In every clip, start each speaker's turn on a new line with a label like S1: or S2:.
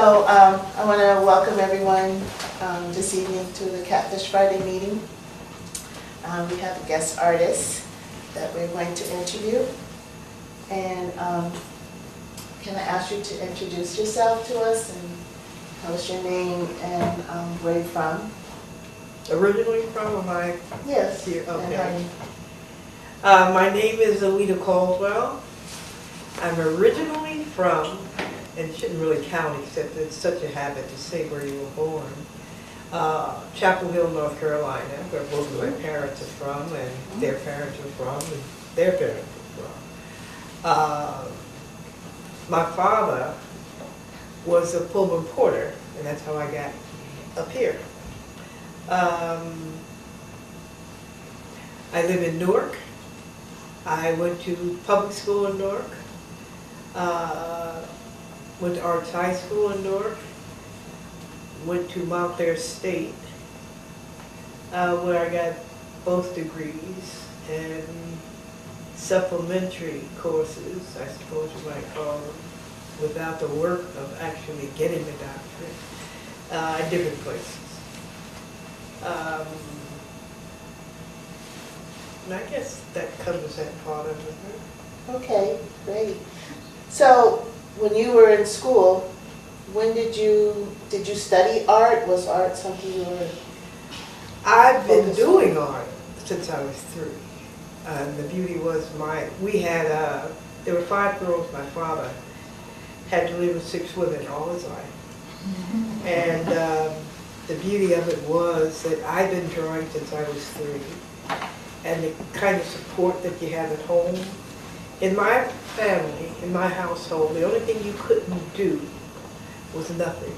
S1: So I want to welcome everyone this evening to the Catfish Friday meeting. We have a guest artist that we're going to interview. And can I ask you to introduce yourself to us and tell us your name and where you're from?
S2: Originally from, or am I
S1: Yes.
S2: here? Okay.
S1: And
S2: My name is Eleta Caldwell. I'm originally from, and it shouldn't really count except it's such a habit to say where you were born, Chapel Hill, North Carolina, where both of my parents are from, and their parents are from, and their parents are from. My father was a Pullman porter, and that's how I got up here. I live in Newark. I went to public school in Newark. Went to Arts High School in Newark. Went to Montclair State, where I got both degrees and supplementary courses, I suppose you might call them, without the work of actually getting the doctorate, at different places. And I guess that covers that part of it.
S1: okay, great. So when you were in school, when did you study art? Was art something you were?
S2: I've been
S1: focused
S2: doing
S1: on?
S2: art since I was 3. The beauty was we had, there were 5 girls. My father had to live with 6 women all his life. And the beauty of it was that I've been drawing since I was 3. And the kind of support that you have at home. In my family, in my household, the only thing you couldn't do was nothing.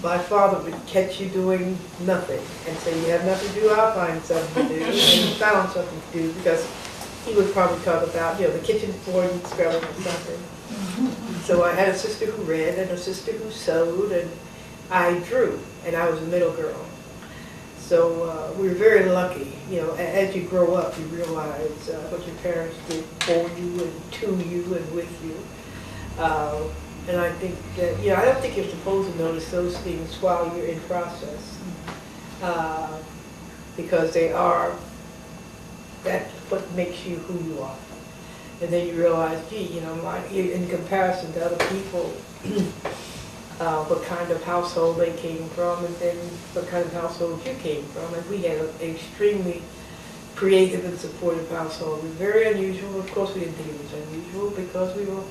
S2: My father would catch you doing nothing and say, you have nothing to do, I'll find something to do. And he found something to do because he would probably talk about, the kitchen floor and scrubbing or something. So I had a sister who read and a sister who sewed, and I drew, and I was a middle girl. So we were very lucky. As you grow up, you realize what your parents did for you and to you and with you. And I think that, I don't think you're supposed to notice those things while you're in process. Because that's what makes you who you are. And then you realize, gee, in comparison to other people, what kind of household they came from, and then what kind of household you came from. And we had an extremely creative and supportive household. It was very unusual. Of course, we didn't think it was unusual because we were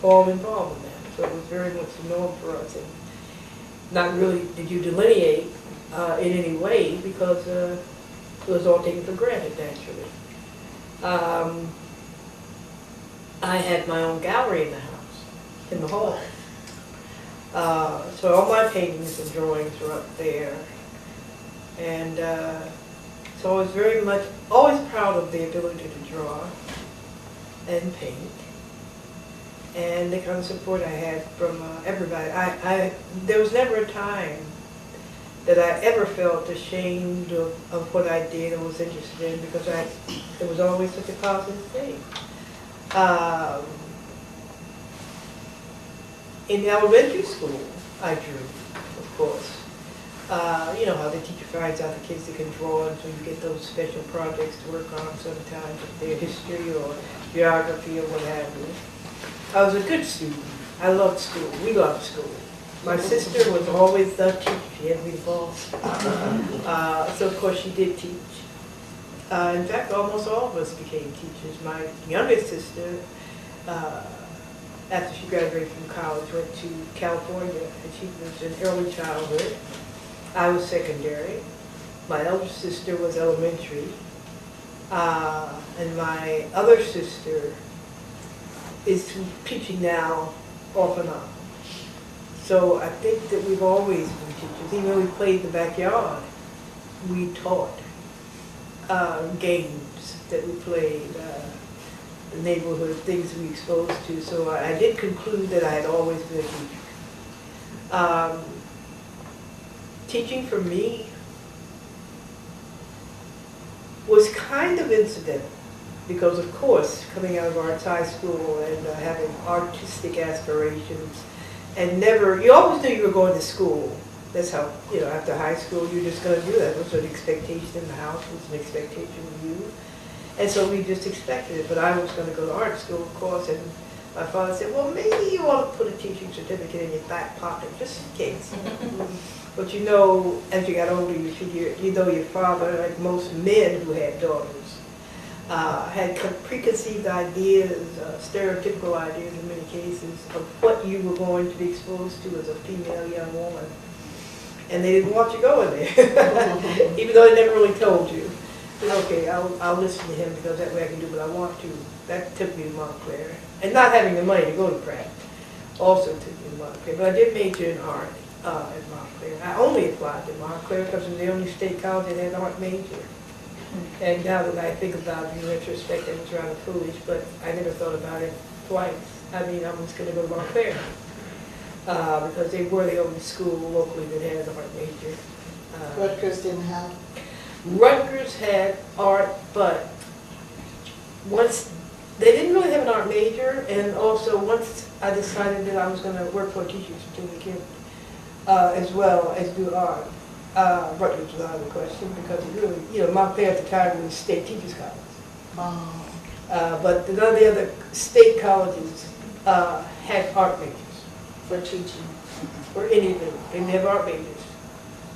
S2: all involved in that. So it was very much the norm for us. And not really did you delineate in any way because it was all taken for granted, naturally. I had my own gallery in the house, in the hall. So all my paintings and drawings were up there. And so I was always proud of the ability to draw and paint. And the kind of support I had from everybody. There was never a time that I ever felt ashamed of what I did or was interested in because it was always such a positive thing. In elementary school, I drew, of course. You know how the teacher finds out the kids that can draw, and so you get those special projects to work on sometimes, if they're history or geography or what have you. I was a good student. I loved school. We loved school. My sister was always the teacher. She had to be the boss. So of course she did teach. In fact, almost all of us became teachers. My youngest sister, after she graduated from college, went to California, and she was in early childhood. I was secondary. My elder sister was elementary. And my other sister is teaching now off and on. So I think that we've always been teachers. Even though we played in the backyard, we taught games that we played, the neighborhood, things we exposed to. So I did conclude that I had always been a teacher. Teaching for me was kind of incidental. Because of course, coming out of arts high school and having artistic aspirations, and never, you always knew you were going to school. That's how, after high school, you're just going to do that. It was an expectation in the house, it was an expectation of you. And so we just expected it. But I was going to go to art school, of course, and my father said, well, maybe you ought to put a teaching certificate in your back pocket, just in case. But as you got older, you figure, your father, like most men who had daughters, had preconceived ideas, stereotypical ideas in many cases, of what you were going to be exposed to as a female young woman. And they didn't want you going there, even though they never really told you. Okay, I'll listen to him because that way I can do what I want to. That took me to Montclair. And not having the money to go to Pratt also took me to Montclair. But I did major in art at Montclair. I only applied to Montclair because it was the only state college that had an art major. And now that I think about it in retrospect, it was rather foolish, but I never thought about it twice. I mean, I was going to go to Montclair because they were the only school locally that had an art major.
S1: Rutgers didn't have?
S2: Rutgers had art, but once they didn't really have an art major, and also once I decided that I was going to work for a teaching certificate as well as do art, Rutgers was out of the question because it really, Montclair at the time was state teachers college.
S1: Oh.
S2: But none of the other state colleges had art majors.
S1: For teaching.
S2: Or anything. They didn't have art majors.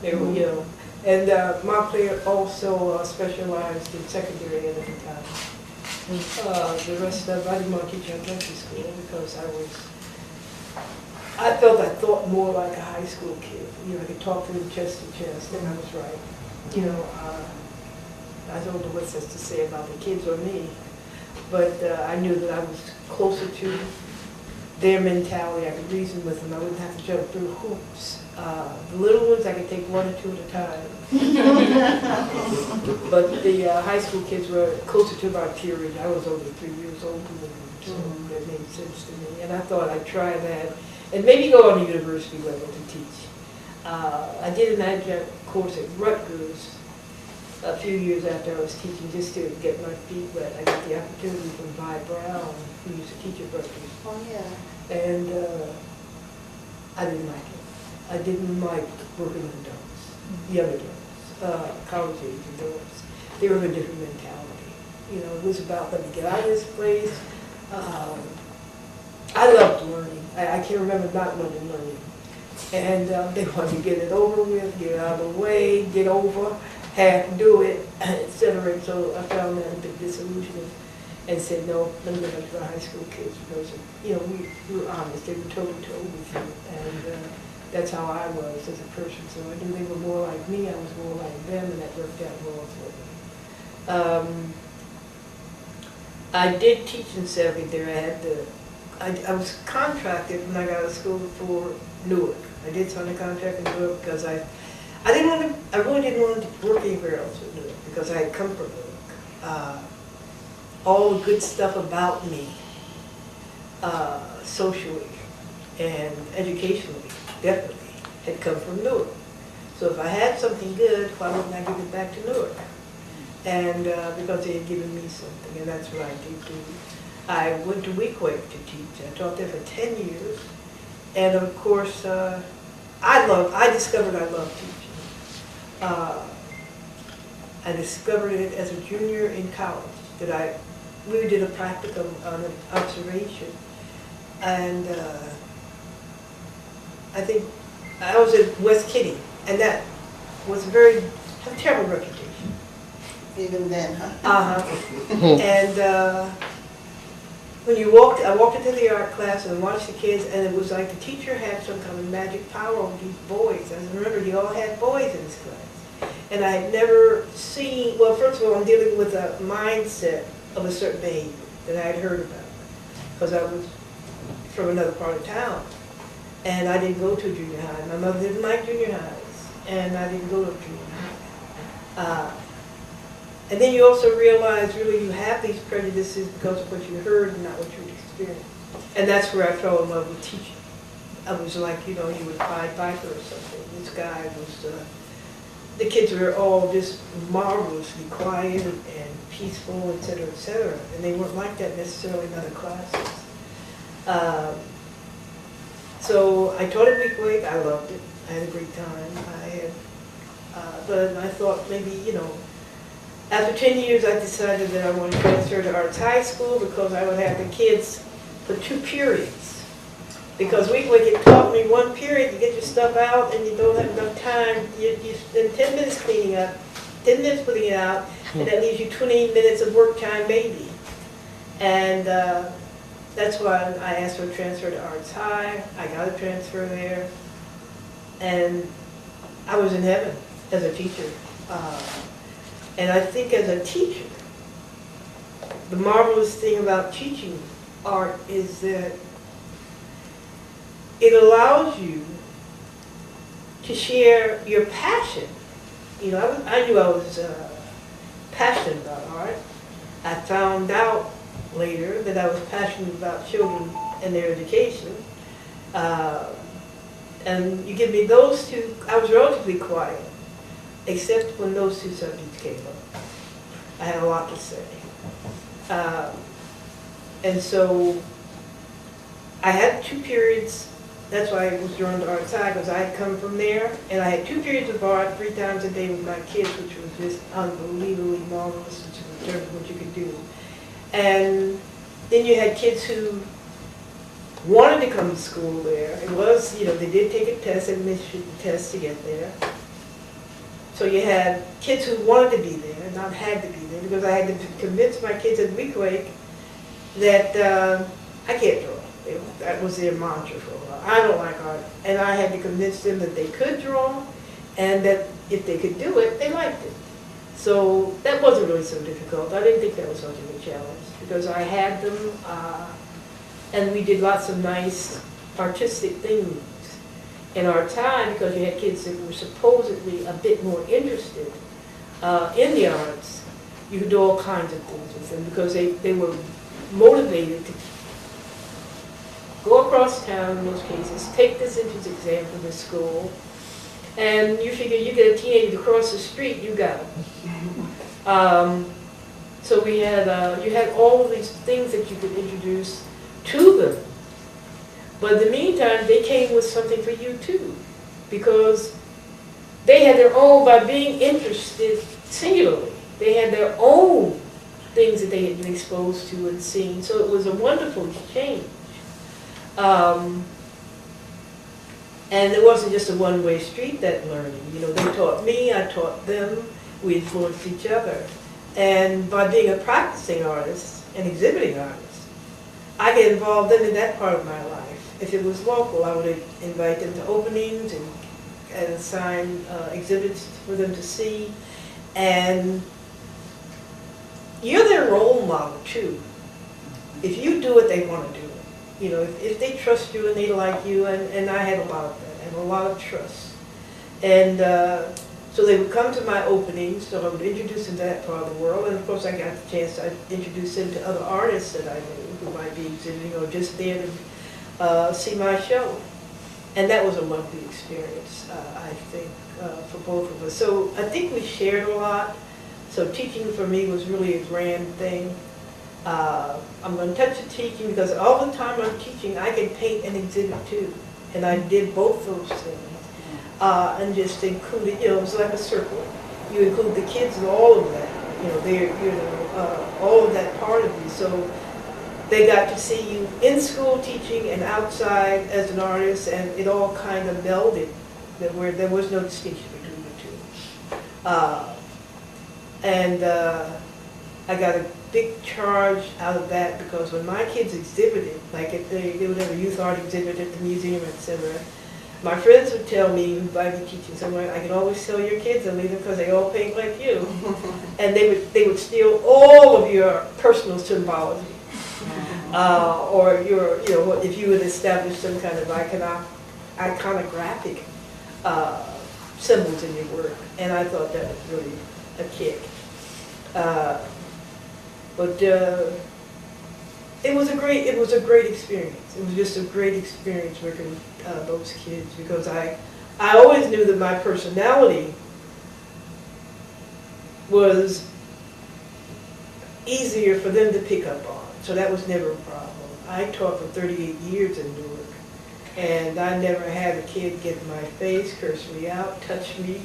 S2: They were, and Montclair also specialized in secondary ed at the time. The rest of I didn't want to teach elementary school because I felt I thought more like a high school kid. I could talk through chest to chest, and I was right. I don't know what that's to say about the kids or me, but I knew that I was closer to their mentality. I could reason with them. I wouldn't have to jump through hoops. The little ones, I could take one or two at a time. But the high school kids were closer to my peerage. I was only 3 years older than them, so that made sense to me. And I thought I'd try that and maybe go on the university level to teach. I did an adjunct course at Rutgers a few years after I was teaching just to get my feet wet. I got the opportunity from Vi Brown, who used to teach at Rutgers.
S1: Oh, yeah.
S2: And I didn't like it. I didn't like working with adults, young adults, college age adults. They were of a different mentality. It was about, let me get out of this place. I loved learning. I can't remember not loving learning. And they wanted to get it over with, get it out of the way, get over, do it, etc. And so I found that a bit disillusioning and said, no, let me go back to the high school kids because, we were honest. They were toe-to-toe with you. And that's how I was as a person. So I knew they were more like me, I was more like them, and that worked out well for me. I did teach in seventh there. I was contracted when I got out of school for Newark. I did sign a contract in Newark because I really didn't want to work anywhere else with Newark because I had come from Newark. All the good stuff about me, socially and educationally, definitely, had come from Newark. So if I had something good, why wouldn't I give it back to Newark? And because they had given me something, and that's what I did do. I went to Weequahic to teach. I taught there for 10 years. And of course, I discovered I loved teaching. I discovered it as a junior in college that we did a practicum on an observation. And I think I was at West Kitty, and that was had a terrible reputation.
S1: Even then, huh?
S2: And when I walked into the art class and watched the kids, and it was like the teacher had some kind of magic power over these boys. I remember he all had boys in his class. And I had never seen, well, first of all, I'm dealing with a mindset of a certain behavior that I had heard about, because I was from another part of town. And I didn't go to junior high. My mother didn't like junior highs, and I didn't go to junior high. And then you also realize really you have these prejudices because of what you heard and not what you experienced. And that's where I fell in love with teaching. I was like, you would Pied Piper or something. This guy was, the kids were all just marvelously quiet and peaceful, et cetera, and they weren't like that necessarily in other classes. So I taught it week. I loved it. I had a great time. But I thought maybe, after 10 years, I decided that I wanted to transfer to Arts High School because I would have the kids for 2 periods. Because week it taught me 1 period, you get your stuff out and you don't have enough time. You spend 10 minutes cleaning up, 10 minutes putting it out, and that leaves you 20 minutes of work time maybe. And that's why I asked for a transfer to Arts High. I got a transfer there. And I was in heaven as a teacher. And I think as a teacher, the marvelous thing about teaching art is that it allows you to share your passion. I knew I was passionate about art. I found out later that I was passionate about children and their education. And you give me those two, I was relatively quiet, except when those 2 subjects came up. I had a lot to say. And so I had 2 periods. That's why I was drawn to Arts High, because I had come from there, and I had 2 periods of art 3 times a day with my kids, which was just unbelievably marvelous in terms of what you could do. And then you had kids who wanted to come to school there. It was, they did take a test, admission test to get there. So you had kids who wanted to be there and not had to be there, because I had to convince my kids at Week that I can't draw. That was their mantra for a while. I don't like art. And I had to convince them that they could draw and that if they could do it, they liked it. So that wasn't really so difficult. I didn't think that was much of a challenge because I had them and we did lots of nice artistic things in our time, because you had kids that were supposedly a bit more interested in the arts. You could do all kinds of things with them because they were motivated to go across town in most cases, take this entrance exam for the school, and you figure you get a teenager to cross the street, you got it. So we had, you had all of these things that you could introduce to them. But in the meantime, they came with something for you too, because they had their own, by being interested singularly, they had their own things that they had been exposed to and seen. So it was a wonderful exchange. And it wasn't just a one-way street, that learning. They taught me, I taught them, we influenced each other. And by being a practicing artist and exhibiting artist, I get involved then in that part of my life. If it was local, I would invite them to openings and assign exhibits for them to see. And you're their role model too. If you do it, they want to do it. If they trust you and they like you, and I had a lot of that, and a lot of trust. And so they would come to my openings, so I would introduce them to that part of the world, and of course I got the chance to introduce them to other artists that I knew who might be exhibiting or just there to see my show. And that was a lovely experience, I think, for both of us. So I think we shared a lot. So teaching for me was really a grand thing. I'm going to touch the teaching because all the time I'm teaching, I can paint and exhibit too. And I did both those things. And just included, it was like a circle. You include the kids in all of that. All of that part of you. So they got to see you in school teaching and outside as an artist, and it all kind of melded. There was no distinction between the two. I got a big charge out of that because when my kids exhibited, like if they would have a youth art exhibit at the museum, etc., my friends would tell me, if I'd be teaching somewhere, I can always tell your kids and leave them because they all paint like you. And they would steal all of your personal symbology. Or your, if you would establish some kind of iconographic symbols in your work. And I thought that was really a kick. But it was a great experience. It was just a great experience working with those kids because I always knew that my personality was easier for them to pick up on. So that was never a problem. I taught for 38 years in Newark. And I never had a kid get in my face, curse me out, touch me,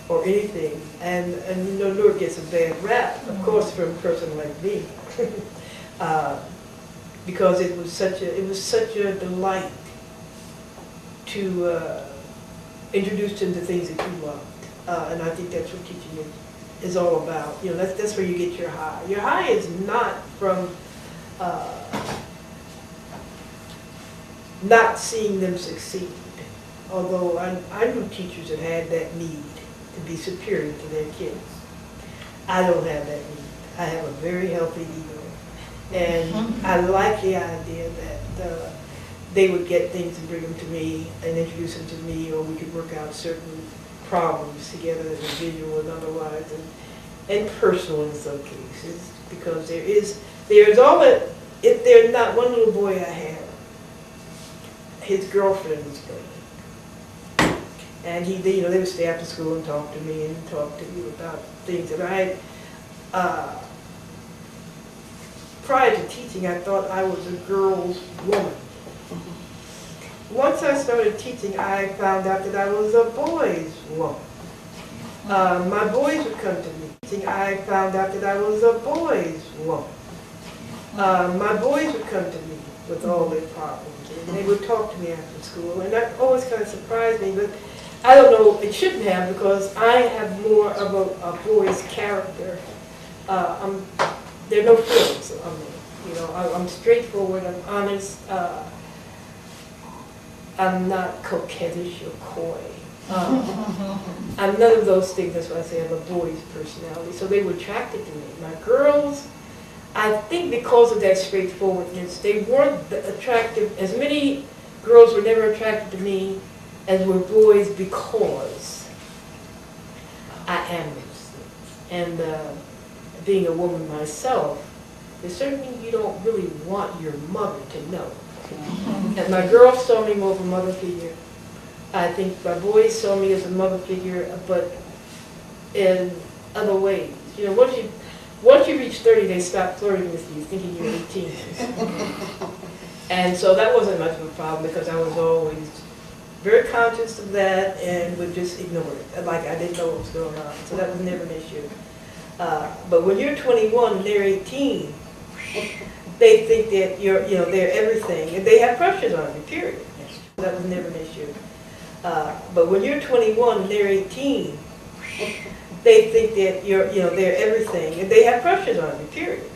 S2: or anything. And you know, Newark gets a bad rap, of course, from a person like me, because it was such a delight to introduce them to things that you loved. And I think that's what teaching is all about. You know, that's where you get your high. Your high is not from not seeing them succeed. Although I knew teachers that had that need to be superior to their kids. I don't have that need. I have a very healthy ego. And I like the idea that they would get things and bring them to me and introduce them to me, or we could work out certain problems together, visual and otherwise, and personal in some cases, because there's all that, if there's not one little boy I have, his girlfriend was pregnant. And they would stay after school and talk to me and talk to you about things that I had. Prior to teaching, I thought I was a girl's woman. Once I started teaching, I found out that I was a boy's woman. My boys would come to me. I found out that I was a boy's woman. My boys would come to me with all their problems, and they would talk to me after school, and that always kind of surprised me, but I don't know, it shouldn't have, because I have more of a boy's character. There are no feelings on me. You know, I'm straightforward, I'm honest, I'm not coquettish or coy. I'm none of those things. That's why I say I'm a boy's personality. So they were attracted to me. My girls, I think because of that straightforwardness, they weren't attractive. As many girls were never attracted to me as were boys, because I am those things. And being a woman myself, there's certain things you don't really want your mother to know. And my girls saw me more of a mother figure. I think my boys saw me as a mother figure, but in other ways. You know, once you reach 30, they stop flirting with you, thinking you're 18. And so that wasn't much of a problem, because I was always very conscious of that and would just ignore it, like I didn't know what was going on. So that was never an issue. But when you're 21 and they're 18, they think that they're everything, and they have pressures on you, period. That was never an issue. But when you're 21 and they're 18, they think that they're everything, and they have pressures on you, period.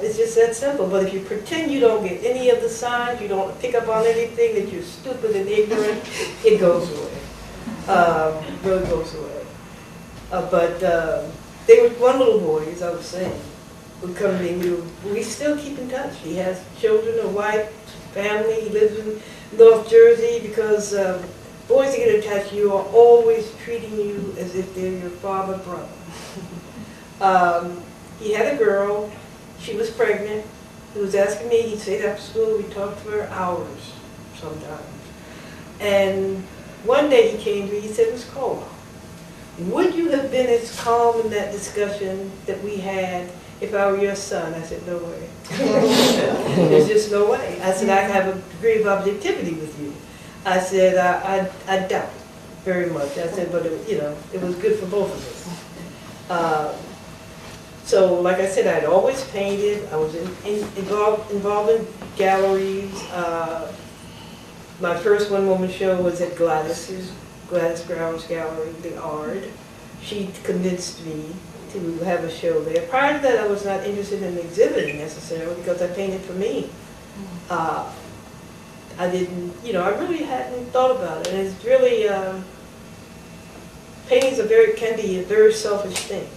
S2: It's just that simple. But if you pretend you don't get any of the signs, you don't pick up on anything, that you're stupid and ignorant, it goes away. Really goes away. But they were one little boy, as I was saying, would come to me. We still keep in touch. He has children, a wife, family. He lives in North Jersey, because boys that get attached to you are always treating you as if they're your father, brother. He had a girl. She was pregnant. He was asking me. He stayed after school. We talked for hours sometimes. And one day he came to me. He said, "Miss Caldwell, would you have been as calm in that discussion that we had if I were your son?" I said, "No way." There's just no way. I said, "I have a degree of objectivity with you." I said, I doubt it very much. I said, but it was good for both of us. So, like I said, I'd always painted. I was involved in galleries. My first one-woman show was at Gladys Brown's gallery, The Art. She convinced me to have a show there. Prior to that, I was not interested in exhibiting necessarily, because I painted for me. I didn't, I really hadn't thought about it. And it's really, painting can be a very selfish thing.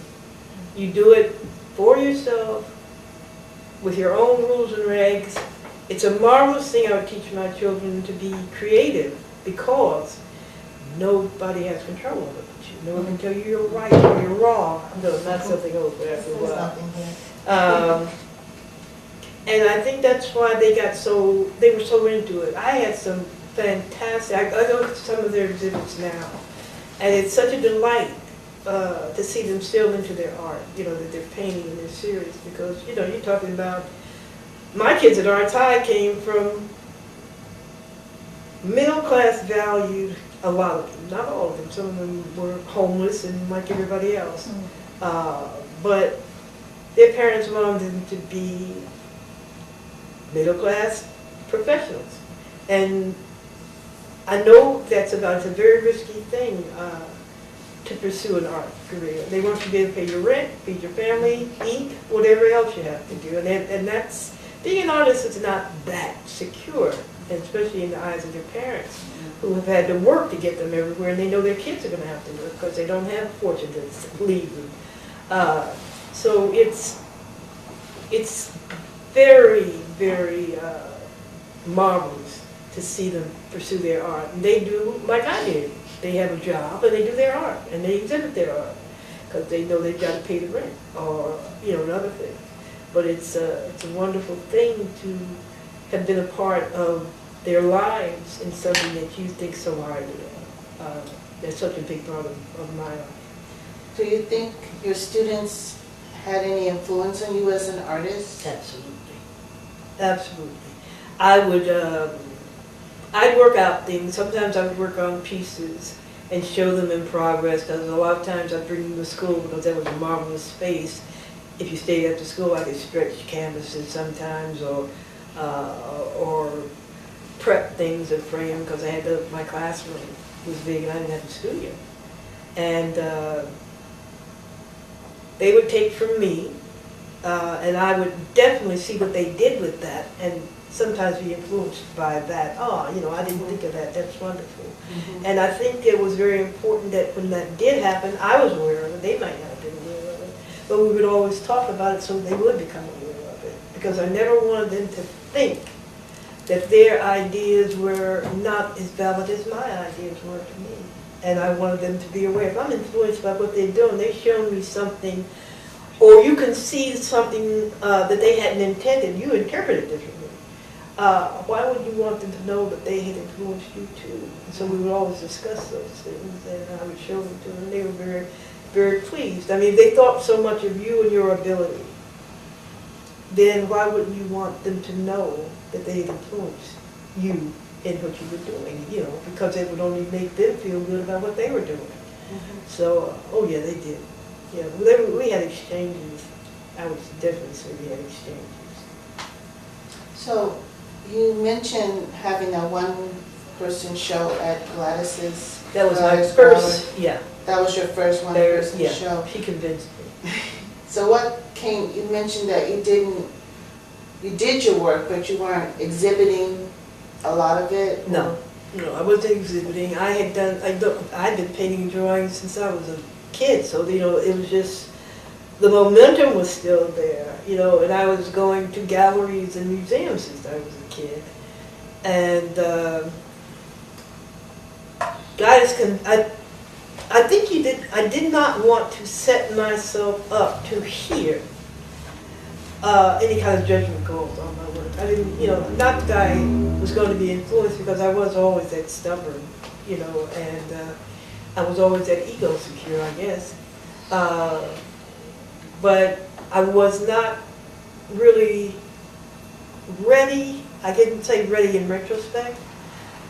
S2: You do it for yourself, with your own rules and regs. It's a marvelous thing. I would teach my children to be creative, because nobody has control over it. No one can tell you you're right or you're wrong. No, not something else, but after a while. And I think that's why they were so into it. I had some fantastic, I go to some of their exhibits now, and it's such a delight to see them still into their art, that they're painting and they're serious, because, you're talking about, my kids at Arts High came from middle class valued a lot of them, not all of them. Some of them were homeless and like everybody else. But their parents wanted them to be middle class professionals. And I know it's a very risky thing to pursue an art career. They want you to be able to pay your rent, feed your family, eat, whatever else you have to do. And that's, being an artist is not that secure, especially in the eyes of their parents, who have had to work to get them everywhere, and they know their kids are going to have to work because they don't have a fortune to leave them. So it's very, very marvelous to see them pursue their art. And they do like I did. They have a job and they do their art and they exhibit their art because they know they've got to pay the rent or another thing. But it's a wonderful thing to have been a part of their lives in something that you think so highly of. That's such a big part of my life.
S1: Do you think your students had any influence on you as an artist?
S2: Absolutely. Absolutely. I'd work out things. Sometimes I would work on pieces and show them in progress, because a lot of times I'd bring them to school because that was a marvelous space. If you stayed after school, I could stretch canvases sometimes or prep things and frame, because I had my classroom was big and I didn't have a studio. And they would take from me, and I would definitely see what they did with that, and sometimes be influenced by that. I didn't think of that. That's wonderful. Mm-hmm. And I think it was very important that when that did happen, I was aware of it. They might not have been aware of it, but we would always talk about it so they would become aware of it, because I never wanted them to think that their ideas were not as valid as my ideas were to me. And I wanted them to be aware. If I'm influenced by what they're doing, they're showing me something, or you can see something that they hadn't intended, you interpret it differently. Why would you want them to know that they had influenced you too? And so we would always discuss those things, and I would show them to them, and they were very, very pleased. I mean, they thought so much of you and your ability. Then why wouldn't you want them to know that they had influenced you in what you were doing? Because it would only make them feel good about what they were doing. Mm-hmm. So, yeah, they did. Yeah, we had exchanges. I would definitely say we had exchanges.
S1: So, you mentioned having a one-person show at Gladys's.
S2: That was my first,
S1: parlor. Yeah. That was your first one-person show.
S2: She convinced me.
S1: So you mentioned that you did your work, but you weren't exhibiting a lot of it?
S2: No, I wasn't exhibiting. I'd been painting drawings since I was a kid, so, it was just, the momentum was still there, and I was going to galleries and museums since I was a kid. And I think I did not want to set myself up to hear any kind of judgment calls on my work. I didn't, not that I was going to be influenced, because I was always that stubborn, and I was always that ego secure, I guess. But I was not really ready, I didn't say ready in retrospect,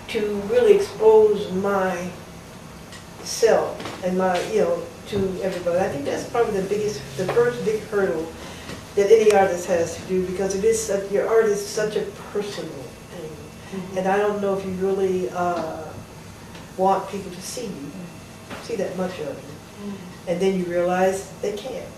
S2: to really expose my self and my, to everybody. I think that's probably the first big hurdle that any artist has to do, because your art is such a personal thing. Mm-hmm. And I don't know if you really want people to see that much of you. Mm-hmm. And then you realize they can't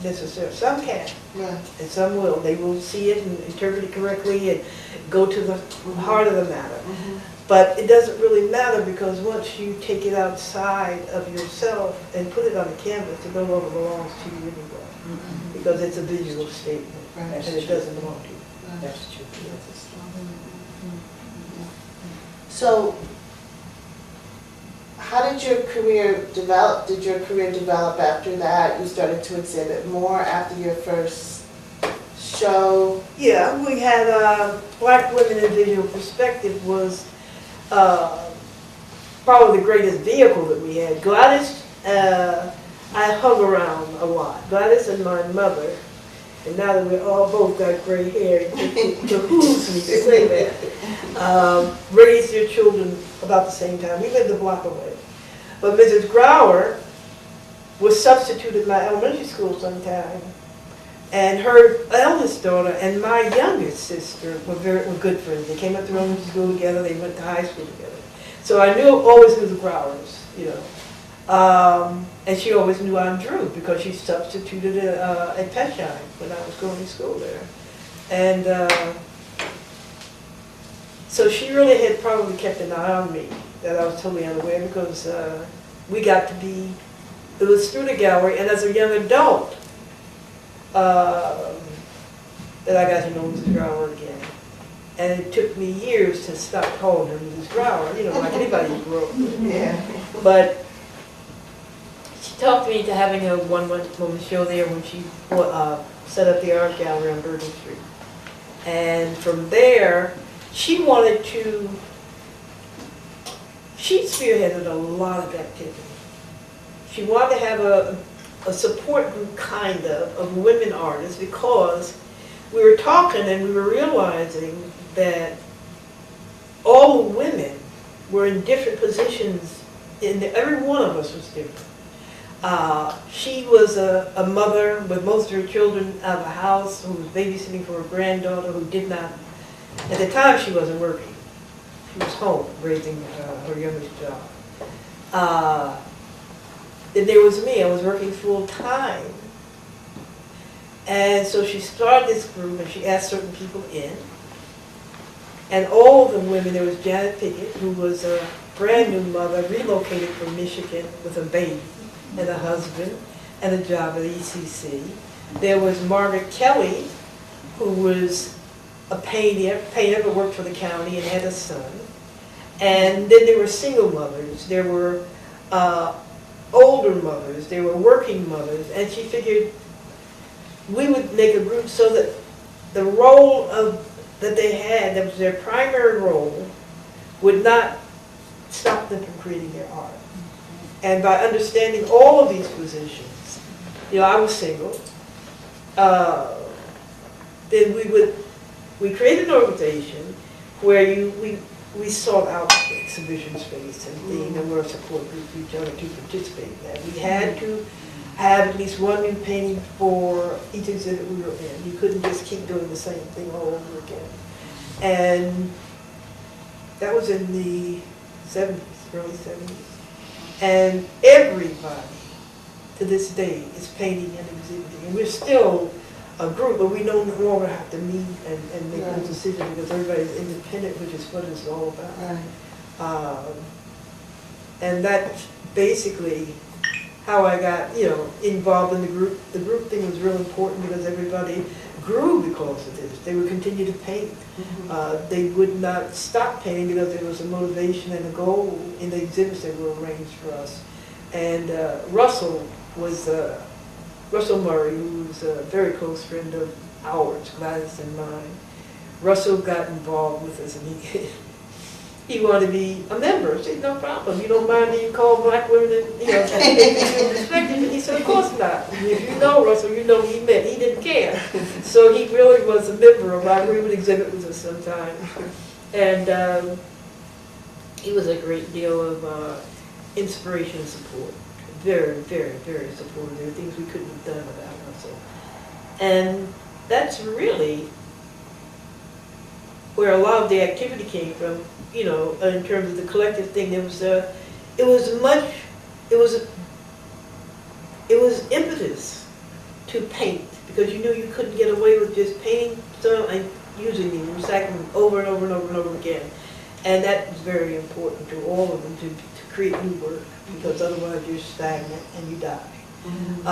S2: necessarily. Some can, yeah. And some will. They will see it and interpret it correctly and go to the heart of the matter. Mm-hmm. But it doesn't really matter, because once you take it outside of yourself and put it on a canvas, it no longer belongs to you anymore. Mm-hmm. Because it's a visual statement, right. And it doesn't belong to you. Right. That's true.
S1: So, how did your career develop? Did your career develop after that? You started to exhibit more after your first show?
S2: Yeah, we had Black Women in Visual Perspective was probably the greatest vehicle that we had. Gladys, I hung around a lot. Gladys and my mother, and now that we all both got gray hair, it behooves me to say that. raised their children about the same time. We lived a block away. But Mrs. Grauer was substituted in my elementary school sometime. And her eldest daughter and my youngest sister were good friends. They came up to elementary school together. They went to high school together. So I always knew the Grauers, you know. And she always knew Aunt Drew because she substituted at Petshine when I was going to school there. And so she really had probably kept an eye on me that I was totally unaware because we got to be, it was through the gallery, and as a young adult, that I got to know Mrs. Grauer again. And it took me years to stop calling her Mrs. Grauer, you know, like anybody who grew up with.
S1: Yeah.
S2: But she talked me into having a one-woman show there when she set up the art gallery on Bergen Street. And from there, she spearheaded a lot of activity. She wanted to have a support group, kind of women artists, because we were talking and we were realizing that all the women were in different positions, every one of us was different. She was a mother with most of her children out of the house, who was babysitting for her granddaughter, who did not, at the time she wasn't working. She was home raising her youngest child. Then there was me, I was working full time. And so she started this group and she asked certain people in. And all of the women, there was Janet Pickett, who was a brand new mother, relocated from Michigan with a baby and a husband and a job at ECC. There was Margaret Kelly, who was a painter but worked for the county and had a son. And then there were single mothers, there were older mothers, there were working mothers, and she figured we would make a group so that the role that they had, that was their primary role, would not stop them from creating their art. And by understanding all of these positions, you know, I was single, then we created an organization where we sought out exhibition space and things, and we're a support group for each other to participate in that. We had to have at least one new painting for each exhibit we were in. You couldn't just keep doing the same thing all over again. And that was in the 70s, early 70s. And everybody to this day is painting and exhibiting. And we're still a group, but we no longer have to meet and make those decisions because everybody's independent, which is what it's all about. Right. And that's basically how I got, you know, involved in the group. The group thing was real important because everybody grew because of this. They would continue to paint. Mm-hmm. They would not stop painting because there was a motivation and a goal in the exhibits that were arranged for us. And Russell Murray, who was a very close friend of ours, Gladys and mine. Russell got involved with us, and he wanted to be a member. I said, no problem. You don't mind that you call black women, and, you know, respected. And he said, of course not. If you know Russell, you know he meant. He didn't care. So he really was a member of our group and exhibit with us sometimes. And he was a great deal of inspiration and support. Very, very, very supportive. There were things we couldn't have done without Russell. And that's really where a lot of the activity came from, you know, in terms of the collective thing. There was it was impetus to paint because you knew you couldn't get away with just painting stuff and using them, recycling over and over and over and over again. And that was very important to all of them to create new work, because otherwise you're stagnant and you die. Mm-hmm.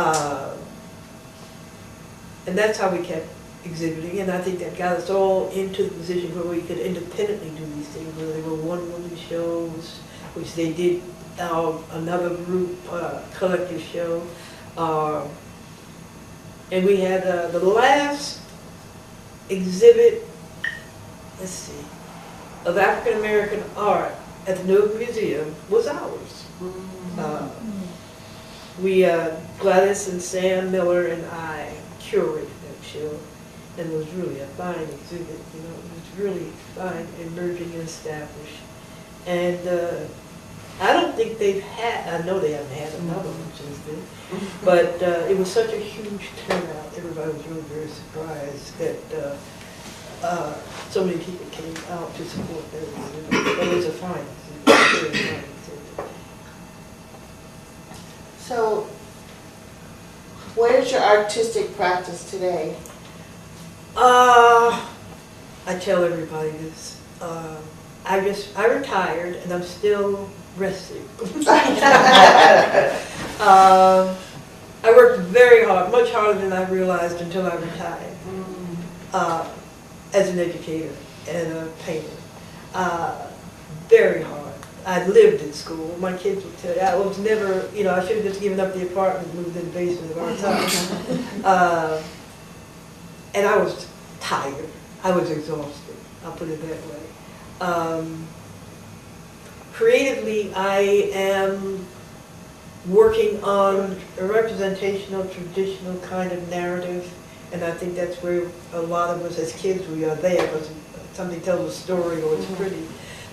S2: And that's how we kept exhibiting, and I think that got us all into the position where we could independently do these things, where they were one-woman shows, which they did another group collective show. And we had the last exhibit, let's see, of African American art at the Newark Museum was ours. Gladys and Sam Miller and I curated that show. and was really a fine exhibit, you know, it was really fine, emerging and established. And I don't think they've had, I know they haven't had another one since then, but it was such a huge turnout, everybody was really very surprised that so many people came out to support that exhibit. It was a fine exhibit, very fine exhibit.
S1: So, where's your artistic practice today?
S2: I tell everybody this. I retired and I'm still resting. I worked very hard, much harder than I realized until I retired, as an educator and a painter. Very hard. I lived in school. My kids would tell you, I was never, you know, I should have just given up the apartment and moved in the basement of our time. And I was tired. I was exhausted. I'll put it that way. Creatively, I am working on a representational, traditional kind of narrative, and I think that's where a lot of us as kids, we are there, because something tells a story or it's pretty.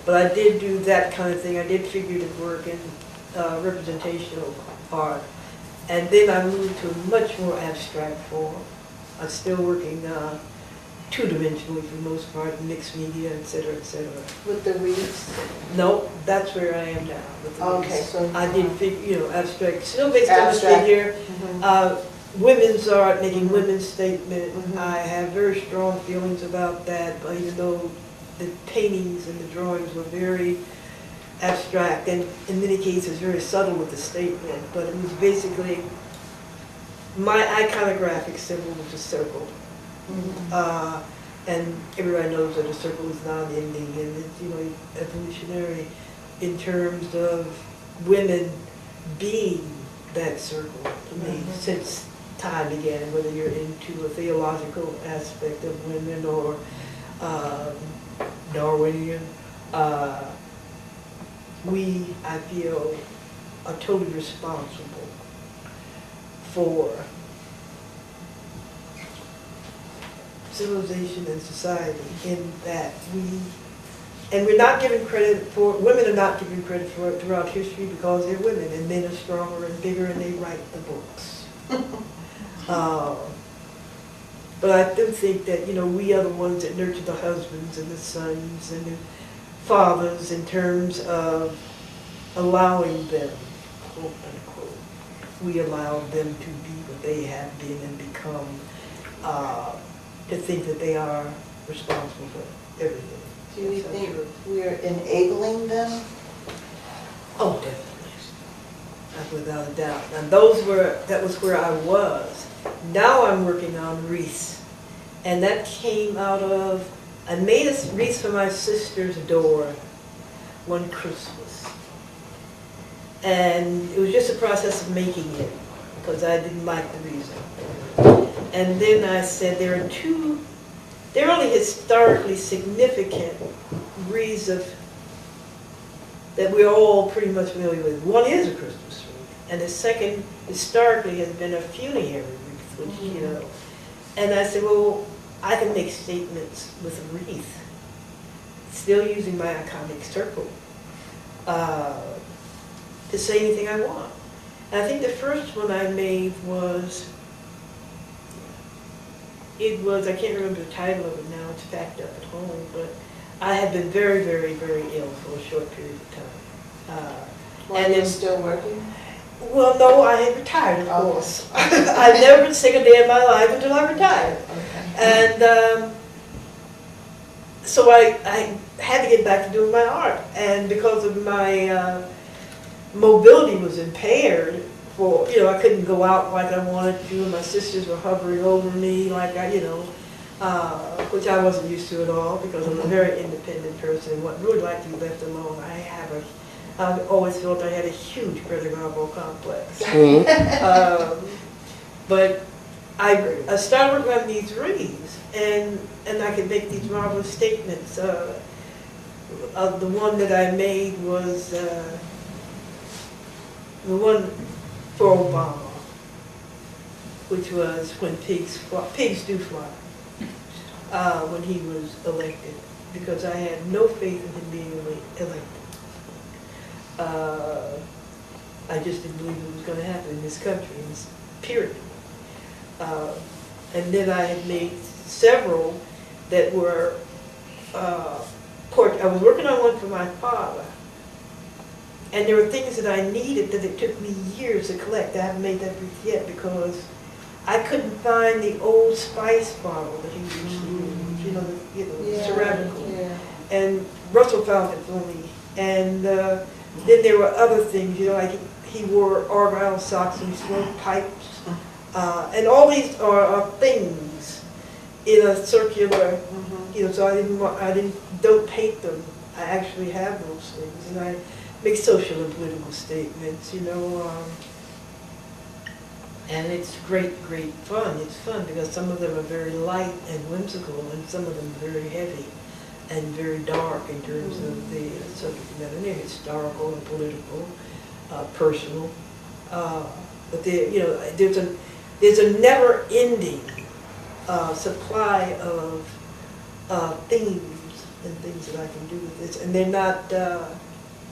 S2: But I did do that kind of thing. I did figurative work in representational art. And then I moved to a much more abstract form. I'm still working two-dimensionally for the most part, mixed media, et cetera, et cetera.
S1: With the wreaths?
S2: No, that's where I am now. With the
S1: Okay,
S2: wreaths.
S1: so
S2: I did, you know, abstract, still basically on the figure. Women's art, making women's statement. I have very strong feelings about that, but even though the paintings and the drawings were very abstract and in many cases very subtle with the statement, but it was basically, my iconographic symbol was a circle. And everybody knows that a circle is non-ending and it's, you know, evolutionary in terms of women being that circle to me since time began, whether you're into a theological aspect of women or Darwinian. We, I feel, are totally responsible for civilization and society in that we're not given credit for, women are not given credit for it throughout history because they're women and men are stronger and bigger and they write the books. But I do think that, you know, we are the ones that nurture the husbands and the sons and the fathers in terms of allowing them, quote unquote, we allow them to be what they have been and become, to think that they are responsible for everything.
S1: do you think we're enabling them?
S2: Oh, definitely. That's without a doubt. And that was where I was. Now I'm working on wreaths. And that came out of, I made a wreath for my sister's door one Christmas. And it was just a process of making it because I didn't like the reason. And then I said there are only historically significant wreaths that we're all pretty much familiar with. One is a Christmas wreath, and the second historically has been a funerary wreath, which, you know. And I said, well, I can make statements with a wreath, still using my iconic circle, to say anything I want. And I think the first one I made was, I can't remember the title of it now, it's backed up at home, but I had been very, very, very ill for a short period of time.
S1: While you're still working?
S2: Well, no, I had retired, of course. I've never been sick a day in my life until I retired. Okay. And so I had to get back to doing my art. And because of my mobility was impaired, I couldn't go out like I wanted to. My sisters were hovering over me like which I wasn't used to at all because I'm a very independent person and really like to be left alone. I always felt I had a huge pedagogical complex. But I started working on these wreaths and I could make these marvelous statements. The one that I made was the one for Obama, which was when pigs do fly. when he was elected, because I had no faith in him being elected. I just didn't believe it was going to happen in this country, in this period. And then I had made several that were, I was working on one for my father, and there were things that I needed that it took me years to collect. I haven't made that brief yet because I couldn't find the Old Spice bottle that he used to use, ceramical.
S1: Yeah.
S2: And Russell found it for me. And then there were other things, like he wore argyle socks and he smoked pipes. And all these are things in a circular, so don't paint them. I actually have those things. And I make social and political statements, and it's great fun. It's fun because some of them are very light and whimsical, and some of them are very heavy and very dark in terms of the subject matter. They're historical and political, personal. But there's a never-ending supply of themes and things that I can do with this, and they're not.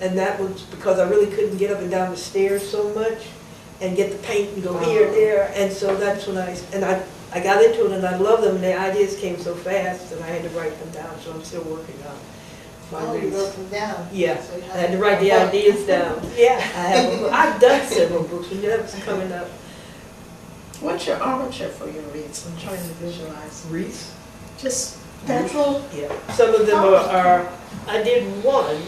S2: And that was because I really couldn't get up and down the stairs so much and get the paint and go here and there. And so that's when I got into it, and I love them, and the ideas came so fast that I had to write them down, so I'm still working on my
S1: You wrote them down?
S2: Yeah,
S1: So you
S2: I had to write the ideas down. Yeah, I've done several books, and that's coming up.
S3: What's your armature for your wreaths? I'm trying to visualize.
S2: Wreaths?
S3: Just pencil?
S2: Yeah, some of them are I did one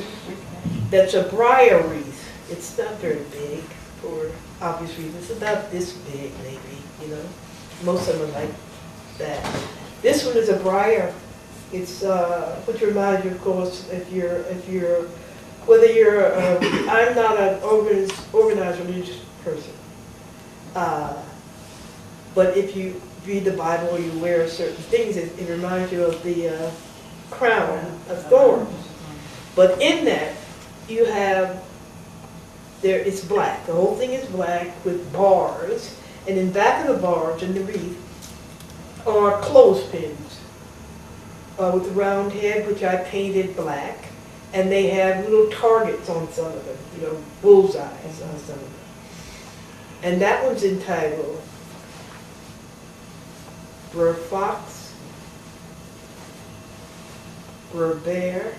S2: that's a briar wreath. It's not very big for obvious reasons. It's about this big, maybe, Most of them are like that. This one is a briar. It's which reminds you, of course, whether you're I'm not an organized religious person, but if you read the Bible or you wear certain things, it reminds you of the crown of thorns. But in that, you have it's black. The whole thing is black with bars, and in back of the bars in the wreath are clothespins with a round head, which I painted black, and they have little targets on some of them, bullseyes on some of them. And that one's entitled "We're a Fox, We're a Bear."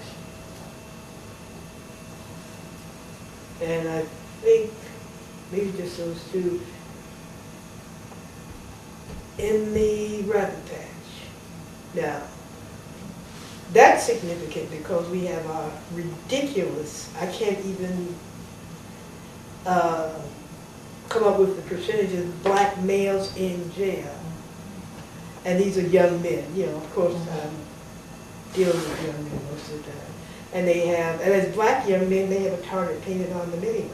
S2: And I think maybe just those two in the rabbit patch. Now, that's significant because we have a ridiculous, I can't even come up with the percentage of black males in jail. And these are young men, of course I'm dealing with young men most of the time. And as black young men, they have a target painted on them anyway.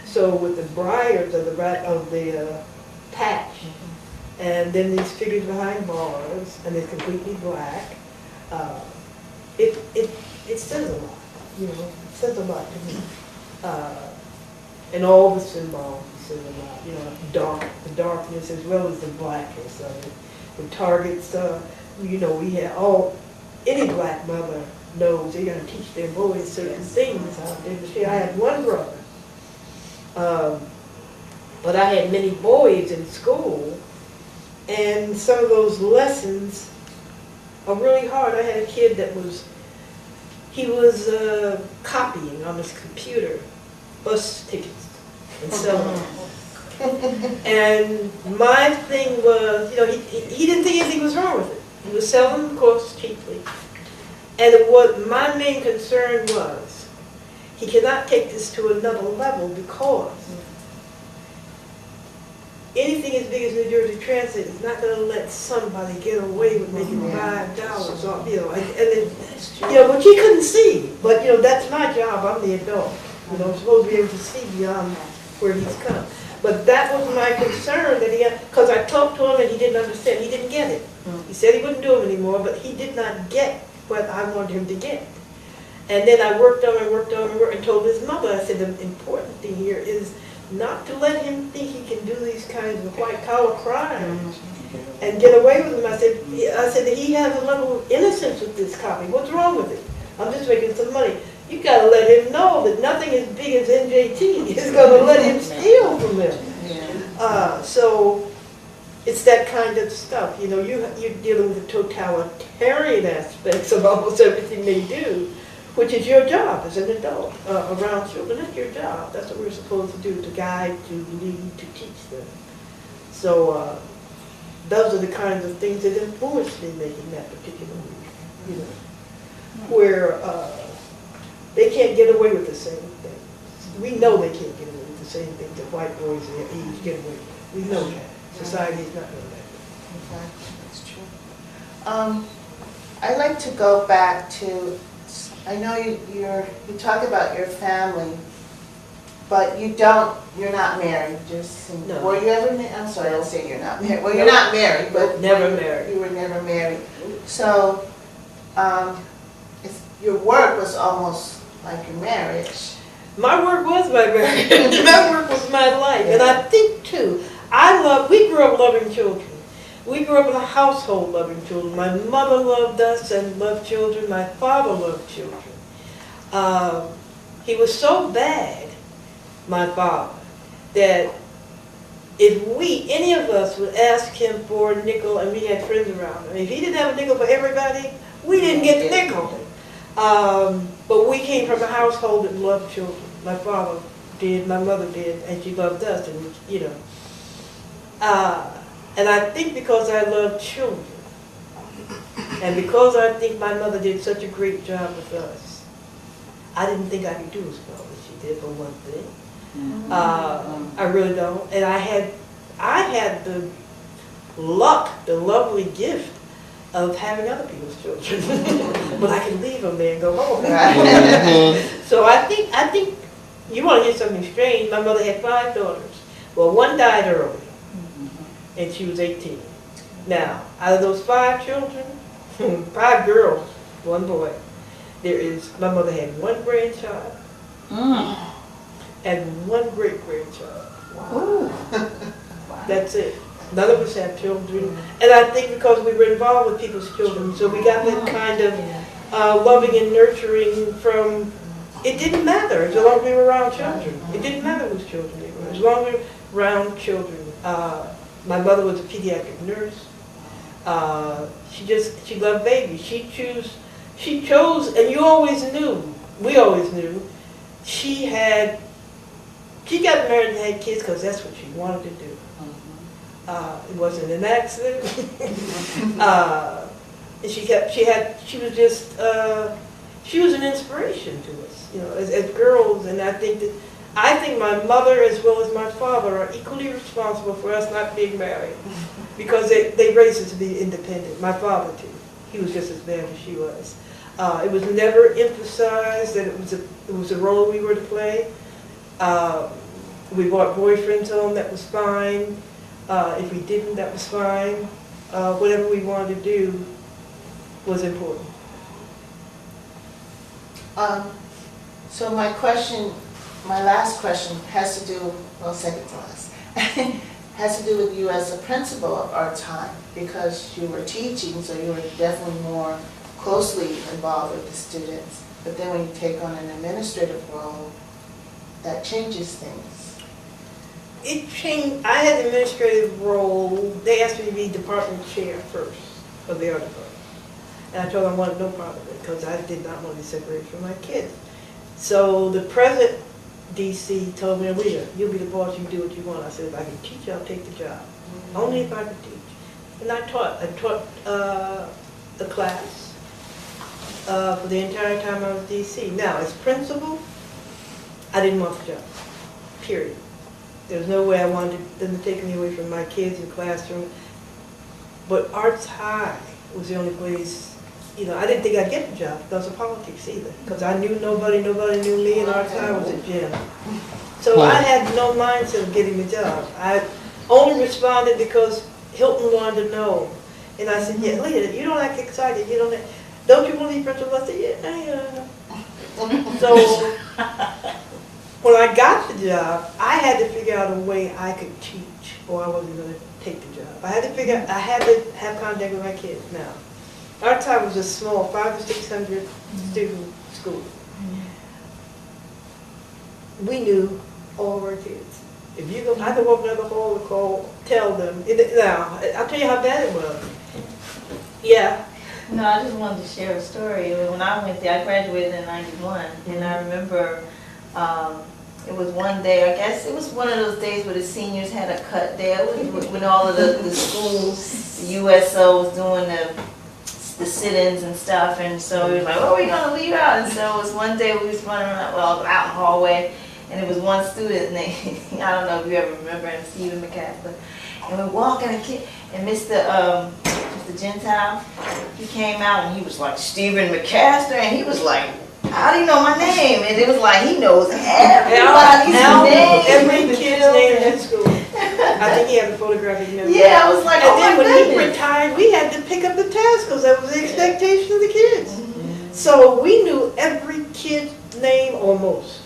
S2: So with the briars of the patch, and then these figures behind bars, and it's completely black, it says a lot, It says a lot to me. And all the symbols says a lot, the darkness as well as the blackness of it. The targets, we have any black mother knows they're going to teach their boys certain things out there. I had one brother, but I had many boys in school, and some of those lessons are really hard. I had a kid that was copying on his computer bus tickets and selling them. And my thing was, he didn't think anything was wrong with it. He was selling them, of course, cheaply. And what my main concern was, he cannot take this to another level because anything as big as New Jersey Transit is not going to let somebody get away with making $5 off, which he couldn't see. But, that's my job. I'm the adult. I'm supposed to be able to see beyond where he's come. But that was my concern, because I talked to him and he didn't understand. He didn't get it. He said he wouldn't do them anymore, but he did not get what I wanted him to get. And then I worked on and told his mother, I said, the important thing here is not to let him think he can do these kinds of white-collar crimes and get away with them. I said, he has a level of innocence with this copy. What's wrong with it? I'm just making some money. You got to let him know that nothing as big as NJT is going to let him steal from him. So it's that kind of stuff. You know, you're dealing with the totalitarian aspects of almost everything they do, which is your job as an adult around children. That's your job. That's what we're supposed to do, to guide, to lead, to teach them. So those are the kinds of things that influenced me making that particular movie, you know, where they can't get away with the same thing. We know they can't get away with the same things that white boys their age get away with. We know that. Society is not doing that.
S1: Exactly, that's true. I'd like to go back to, I know you talk about your family, but you're not married, just,
S2: No.
S1: were you ever married? I'm sorry,
S2: No.
S1: I'll say you're not married. Well, you're not married, but.
S2: Never married.
S1: You were never married. So, your work was almost like your marriage.
S2: My work was my marriage. My work was my life. And I think, too, we grew up loving children. We grew up in a household loving children. My mother loved us and loved children. My father loved children. He was so bad, my father, that if any of us would ask him for a nickel, and we had friends around him, if he didn't have a nickel for everybody, we didn't get the nickel. But we came from a household that loved children. My father did, my mother did, and she loved us, and you know. And I think because I love children, and because I think my mother did such a great job with us, I didn't think I could do as well as she did, for one thing. I really don't. And I had the luck, the lovely gift of having other people's children, but I can leave them there and go home. So I think you want to hear something strange. My mother had 5 daughters. Well, one died early, and she was 18. Now, out of those 5 children, 5 girls, 1 boy, my mother had 1 grandchild and 1 great-grandchild.
S1: Wow.
S2: That's it. None of us have children. And I think because we were involved with people's children, so we got that kind of loving and nurturing from, it didn't matter as long as we were around children. It didn't matter whose children they were, as long as we were around children. My mother was a pediatric nurse. She loved babies. She chose, and you always knew, we always knew, she got married and had kids because that's what she wanted to do. It wasn't an accident. And she was an inspiration to us, you know, as girls. And I think my mother as well as my father are equally responsible for us not being married, because they raised us to be independent. My father too. He was just as bad as she was. It was never emphasized that it was a role we were to play. We brought boyfriends home, that was fine. If we didn't, that was fine. Whatever we wanted to do was important.
S1: So my last question has to do, well, second to last, has to do with you as a principal of our time, because you were teaching, so you were definitely more closely involved with the students. But then when you take on an administrative role, that changes things.
S2: It changed. I had an administrative role. They asked me to be department chair first of the art department. And I told them I wanted no part of it because I did not want to be separated from my kids. So the present DC told me, Eleta, you'll be the boss, you can do what you want. I said, if I can teach, I'll take the job. Only if I can teach. And I taught the class for the entire time I was DC. Now, as principal, I didn't want the job, period. There was no way I wanted them to take me away from my kids in the classroom. But Arts High was the only place, you know, I didn't think I'd get the job because of politics either. Because I knew nobody knew me, and Arts High was a gym. So I had no mindset of getting the job. I only responded because Hilton wanted to know. And I said, yeah, Leah, you don't act excited. Don't you want to be principal? I said, yeah, So when I got the job, I had to figure out a way I could teach. or I wasn't going to take the job. I had to have contact with my kids. Now, our time was a small, 500 to 600 student school. We knew all of our kids. If you go, I could walk down the hall and tell them. Now, I'll tell you how bad it was. Yeah.
S4: No, I just wanted to share a story. When I went there, I graduated in '91, and I remember it was one day, I guess it was one of those days where the seniors had a cut day. It was when all of the schools, the USO was doing the sit-ins and stuff, and so we was like, well, we're going to leave out. And so it was one day we was running around, well, out in the hallway, and it was one student named, I don't know if you ever remember him, Stephen McCaffrey. And we're walking, and Mr. Gentile, he came out and he was like, Stephen McCaster, and he was like, how do you know my name? And it was like, he knows everybody's name.
S2: Every kid's name in school. I think he had a photographic memory.
S4: Yeah, I was like,
S2: and
S4: oh
S2: then
S4: my
S2: when
S4: goodness.
S2: he retired, we had to pick up the task because that was the expectation of the kids. So we knew every kid's name almost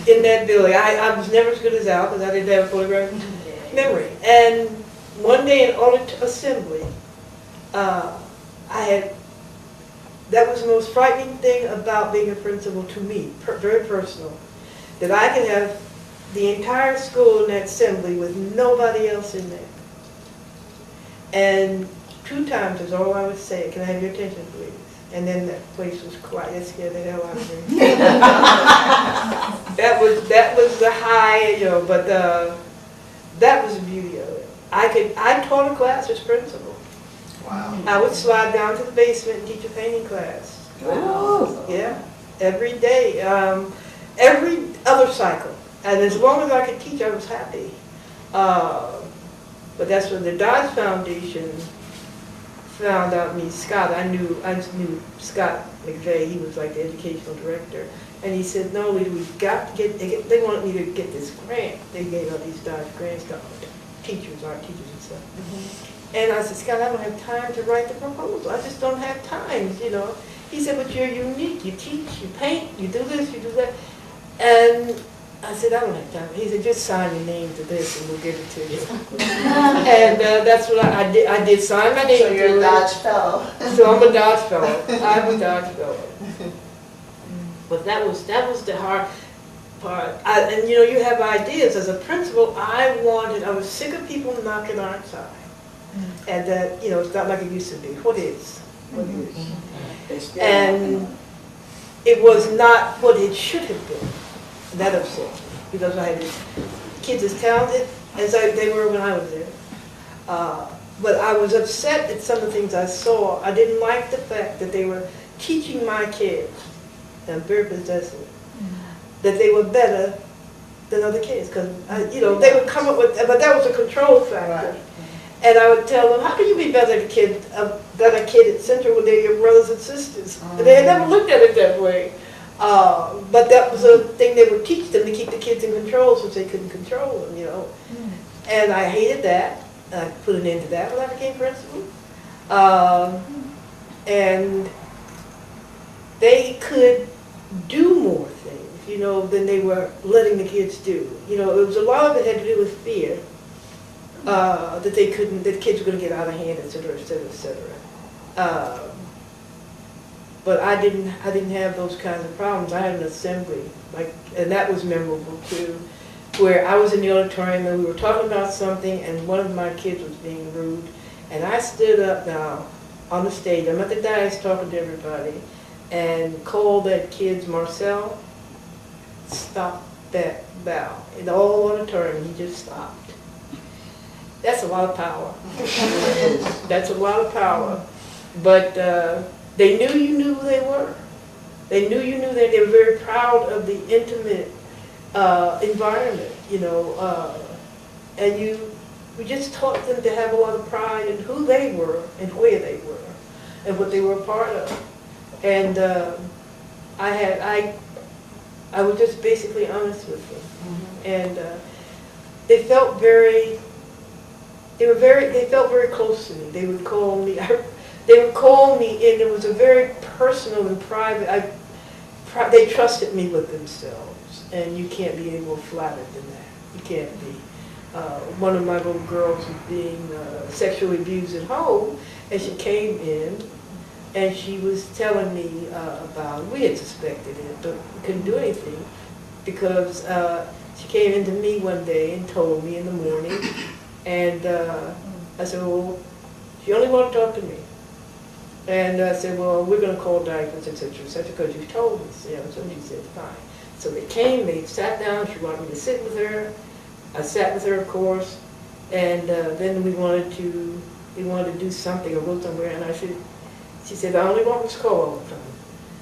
S2: in that building. I was never as good as Al because I didn't have a photographic memory. And one day in audit assembly, that was the most frightening thing about being a principal to me, very personal, that I could have the entire school in that assembly with nobody else in there. And 2 times is all I would say, can I have your attention, please? And then that place was quiet. That scared the hell out of me. that was the high, but that was the beauty of it. I taught a class as principal.
S3: Wow.
S2: I would slide down to the basement and teach a painting class.
S3: Wow.
S2: Yeah, every day, every other cycle. And as long as I could teach, I was happy. But that's when the Dodge Foundation found out me, Scott. I knew Scott McVeigh. He was like the educational director. And he said, no, we've got to they wanted me to get this grant. They gave out these Dodge grants to teachers, art teachers and stuff. And I said, Scott, I don't have time to write the proposal. I just don't have time, He said, but you're unique. You teach, you paint, you do this, you do that. And I said, I don't have time. He said, just sign your name to this and we'll give it to you. And that's what I did. I did sign my name
S1: So you're a Dodge fellow.
S2: So I'm a Dodge fellow. I'm a Dodge fellow. But that was the hard part. And you have ideas. As a principal, I was sick of people knocking our side. And that, it's not like it used to be. What is? And it was not what it should have been. That upset me. Because I had kids as talented as they were when I was there. But I was upset at some of the things I saw. I didn't like the fact that they were teaching my kids, and I'm very possessive, that they were better than other kids. Because, they would come up with, but that was a control factor. Right. And I would tell them, how can you be a better kid at Central when they're your brothers and sisters? And they had never looked at it that way. But that was a thing they would teach them to keep the kids in control since they couldn't control them, And I hated that. I put an end to that when I became principal. And they could do more things, than they were letting the kids do. It was a lot of it had to do with fear. That kids were going to get out of hand, et cetera, et cetera, et cetera. But I didn't have those kinds of problems. I had an assembly, and that was memorable too, where I was in the auditorium and we were talking about something, and one of my kids was being rude, and I stood up now on the stage. I'm at the dais talking to everybody, and called that kid's Marcel, stop that bow. In the whole auditorium, he just stopped. That's a lot of power. That's a lot of power. But they knew you knew who they were. They knew you knew that they were very proud of the intimate environment, and we just taught them to have a lot of pride in who they were and where they were and what they were a part of. And I was just basically honest with them. And they felt very close to me. They would call me, and it was a very personal and private, they trusted me with themselves, and you can't be any more flattered than that. You can't be. one of my little girls was being sexually abused at home, and she came in, and she was telling me about, we had suspected it, but we couldn't do anything, because she came into me one day and told me in the morning, and I said, well, she only wanted to talk to me. And I said, well, we're going to call diapers, et cetera, because you told us. You know, so she said, fine. So they came, they sat down, she wanted me to sit with her. I sat with her, of course, and then we wanted to do something or go somewhere, and she said, I only want this call all the time.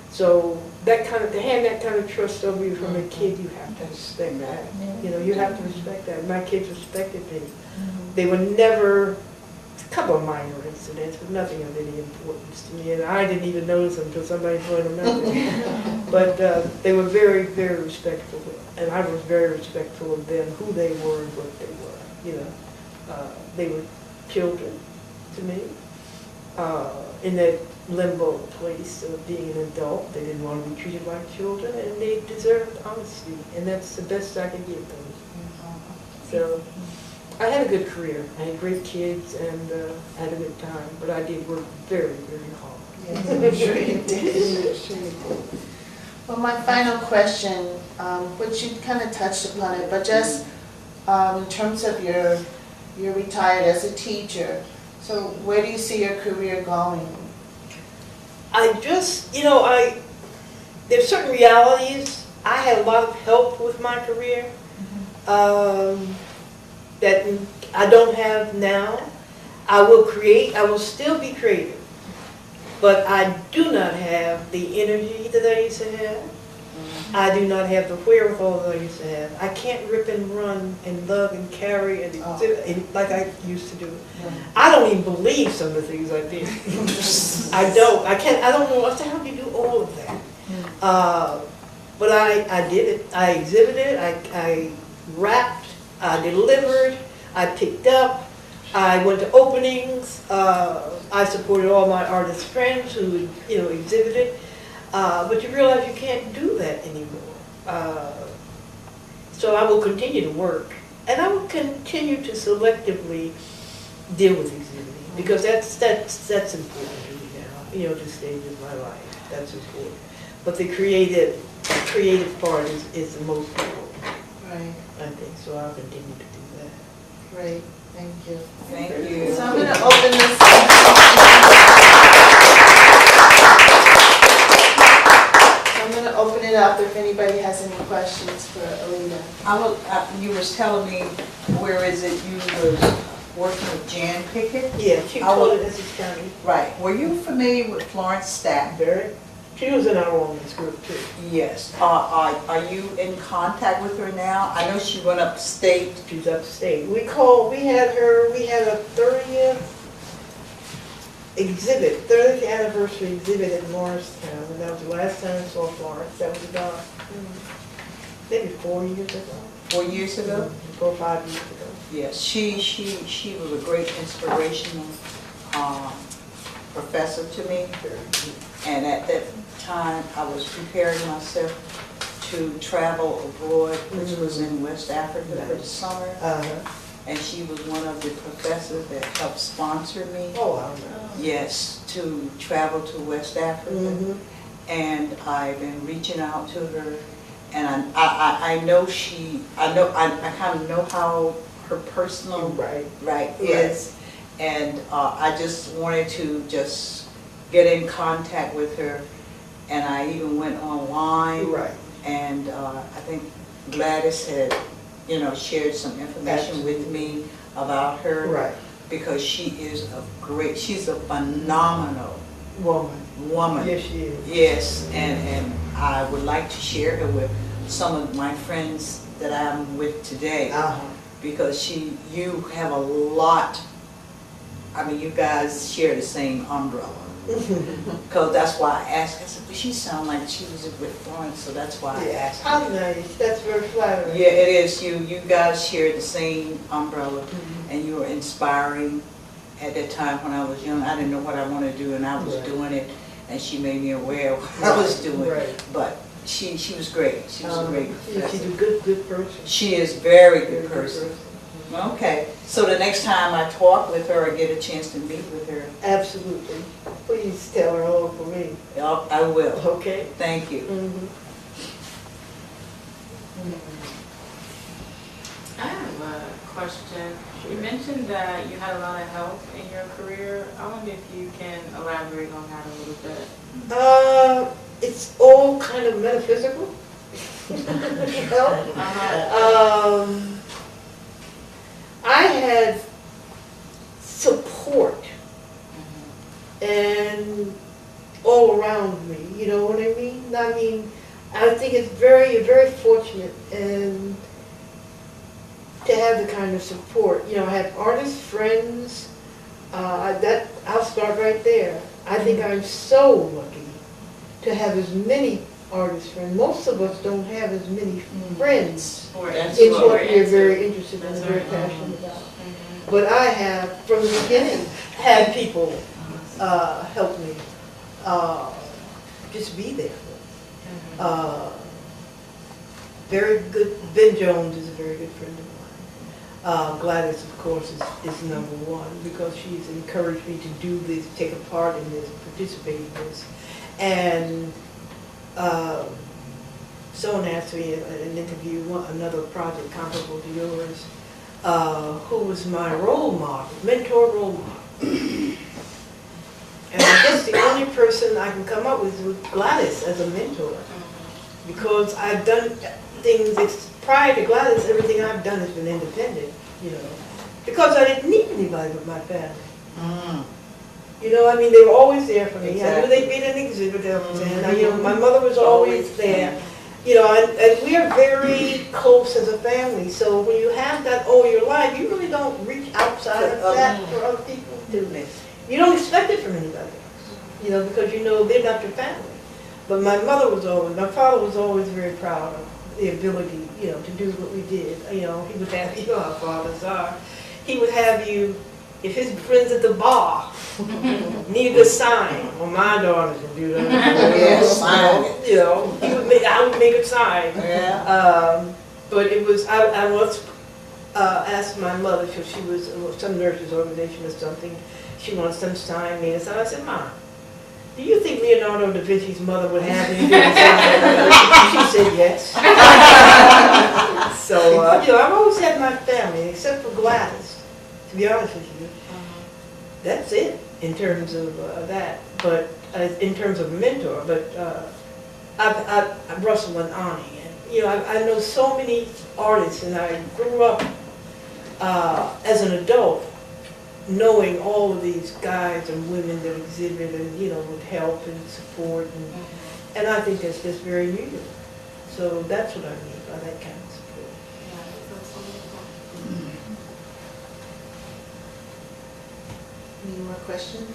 S2: So that kind of, to hand that kind of trust over you from a kid, you have to respect that. You know, you have to respect that. My kids respected me. They were never, a couple of minor incidents, but nothing of any importance to me, and I didn't even notice them until somebody pointed them out. But they were very, very respectful, and I was very respectful of them, who they were and what they were. You know, they were children to me, in that limbo place of being an adult. They didn't want to be treated like children, and they deserved honesty, and that's the best I could give them. So I had a good career. I had great kids, and I had a good time, but I did work very, very hard.
S1: Yes, I'm sure you did. I'm sure you did. Well, my final question, which you kind of touched upon it, but just in terms of you're retired as a teacher, so where do you see your career going?
S2: I just, you know, there's certain realities. I had a lot of help with my career that I don't have now. I will still be creative, but I do not have the energy that I used to have. I do not have the wherewithal that I used to have. I can't rip and run and love and carry and like I used to do. I don't even believe some of the things I did. I don't know what the hell do you do all of that. But I did it. I exhibited, I rapped, I delivered, I picked up, I went to openings, I supported all my artist friends who, you know, exhibited. But you realize you can't do that anymore. So I will continue to work, and I will continue to selectively deal with exhibiting, because that's important to me now. You know, this stage of my life, that's important. But the creative part is the most important.
S1: Right.
S2: I think so. I'll continue to do that.
S1: Great. Thank you.
S3: Thank you.
S1: So I'm going to open this. I'm going to open it up if anybody has any questions for Eleta.
S3: You was telling me, where is it, you was working with Jan Pickett?
S2: Yeah, she taught at Essex County.
S3: Right. Were you familiar with Florence Stack?
S2: Very. She was in our women's group too.
S3: Yes. Are you in contact with her now? I know she went upstate.
S2: She's upstate. We had a 30th exhibit, 30th anniversary exhibit in Morristown, and that was the last time I saw Florence. That was about maybe 4 years ago.
S3: 4 years ago?
S2: 4 or 5 years ago.
S3: Yes, she was a great inspirational professor to me, and at that time I was preparing myself to travel abroad, which was in West Africa for the summer, and she was one of the professors that helped sponsor me.
S2: Oh, I know.
S3: Yes, to travel to West Africa, and I've been reaching out to her, and I kind of know how her personal right is. And I just wanted to just get in contact with her, and I even went online. Right. And I think Gladys had, you know, shared some information with me about her. Right. Because she's a phenomenal woman. Yes, she is. Yes, and I would like to share her with some of my friends that I'm with today. Because you have a lot. I mean, you guys share the same umbrella. Because that's why I asked. I said, but she sounded like she was with Florence, so that's why I asked.
S2: How nice. That's very flattering.
S3: Yeah, it is. You guys share the same umbrella, and you were inspiring. At that time when I was young, I didn't know what I wanted to do, and I was doing it, and she made me aware of what I was doing. But she was great. She was a great professor.
S2: She's a good person.
S3: She is a very good person. Okay, so the next time I talk with her or get a chance to meet with her,
S2: Absolutely. Please tell her hello for me.
S3: I will.
S2: Okay?
S3: Thank you.
S2: Mhm.
S5: I have a question. You mentioned that you had a lot of help in your career. I wonder if you can elaborate on that a little bit.
S2: It's all kind of metaphysical. You know? I had support and all around me, you know what I mean? I think it's very, very fortunate and to have the kind of support. You know, I have artist friends, I'll start right there. I think I'm so lucky to have as many artist friends. Most of us don't have as many friends.
S3: That's
S2: It's
S3: what
S2: what
S5: we're
S2: we're
S5: into.
S2: very interested in,
S5: That's
S2: very
S5: right.
S2: passionate about. But I have, from the beginning, had people help me, just be there. Very good, Ben Jones is a very good friend of mine. Gladys, of course, is number one because she's encouraged me to do this, take a part in this, participate in this. And someone asked me in an interview, another project comparable to yours, who was my role model, mentor role model. And I guess the only person I can come up with was Gladys as a mentor. Because I've done things, prior to Gladys, everything I've done has been independent, you know. Because I didn't need anybody but my family. You know, I mean, they were always there for me. I knew they'd be an exhibit, and you know, my mother was always there. You know, and we are very close as a family. So when you have that all your life, you really don't reach outside of that for other people to. You don't expect it from anybody else, you know, because you know they're not your family. But my father was always very proud of the ability, you know, to do what we did. You know, he would have, you know how fathers are. He would have you, if his friends at the bar needed a sign, well, my daughters would do that.
S3: Yes, sign it.
S2: You know, I would make a sign.
S3: Yeah.
S2: But it was, I once asked my mother, because she was some nurses organization or something, she wanted some sign made. So I said, Mom, do you think Leonardo da Vinci's mother would have anything to say? She said yes. So, you know, I've always had my family, except for Gladys, to be honest with you. That's it in terms of that, but in terms of mentor. But I've Russell and Ani, and you know, I know so many artists, and I grew up as an adult knowing all of these guys and women that exhibit and, you know, would help and support, and I think that's just very needed. So that's what I mean by that kind of support.
S1: Any more questions?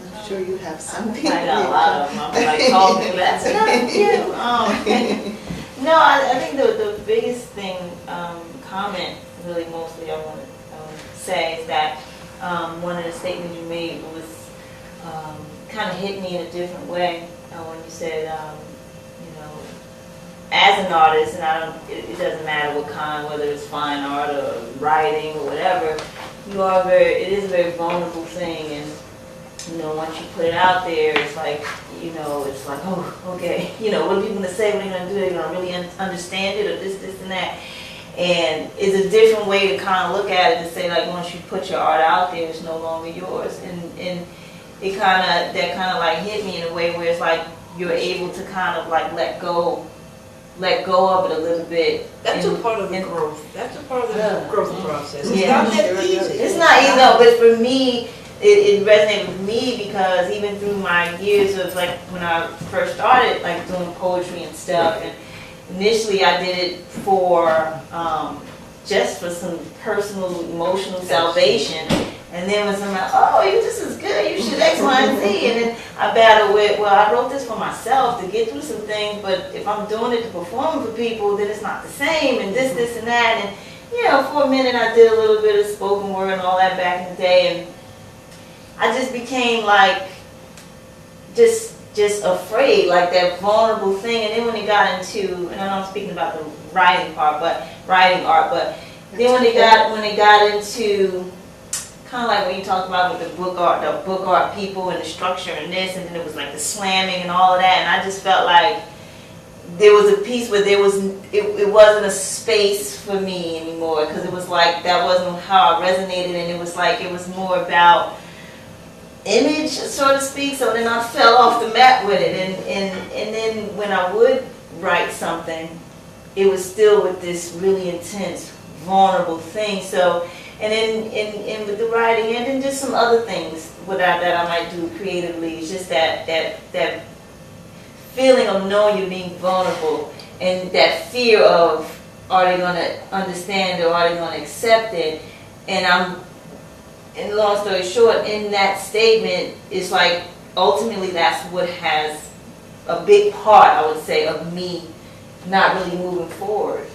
S1: I'm sure you have something.
S4: I got a lot of them. I'm like talking, that's not you. No, I think the biggest thing, comment, really mostly I want to say is that one of the statements you made was kind of hit me in a different way when you said, you know, as an artist, and it doesn't matter what kind, whether it's fine art or writing or whatever, it is a very vulnerable thing, and you know, once you put it out there, it's like, you know, it's like, oh, okay, you know, what are people going to say, what are they going to do, they're going to really understand it, or this, and that. And it's a different way to kind of look at it, to say, like, once you put your art out there, it's no longer yours. And it that kind of like hit me in a way where it's like you're able to kind of like let go of it a little bit.
S2: That's a part of the growth. That's a part of the growth process. It's
S4: Yeah.
S2: not that easy.
S4: It's not easy, no, but for me, it resonated with me because even through my years of like when I first started like doing poetry and stuff, and initially I did it for just for some personal emotional salvation, and then when someone, oh, this is good, you should X, Y, and Z, and then I battled with, well, I wrote this for myself to get through some things, but if I'm doing it to perform for people, then it's not the same, and this, and that, and you know, for a minute I did a little bit of spoken word and all that back in the day, and I just became like, just afraid, like that vulnerable thing. And then when it got into, and I know I'm speaking about the writing art, but Then when they got into kind of like what you talked about with the book art people and the structure and this, and then it was like the slamming and all of that, and I just felt like there was a piece where it wasn't a space for me anymore, because it was like that wasn't how I resonated, and it was like it was more about image, so to speak. So then I fell off the mat with it, and then when I would write something, it was still with this really intense, vulnerable thing. So, and then with the writing, and then just some other things that I might do creatively, it's just that feeling of knowing you're being vulnerable, and that fear of, are they going to understand, or are they going to accept it? And long story short, in that statement, it's like ultimately that's what has a big part, I would say, of me not really moving forward.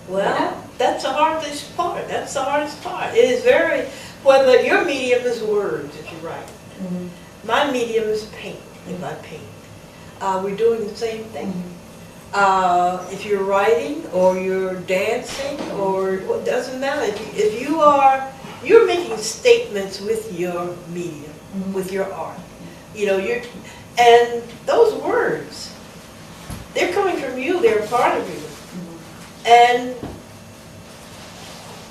S2: Well, that's the hardest part. That's the hardest part. It is very, whether your medium is words if you write.
S4: Mm-hmm.
S2: My medium is paint, if I paint. We're doing the same thing. If you're writing or you're dancing, or it doesn't matter. If you're making statements with your medium, with your art. You know, and those words, they're coming from you, they're a part of you. And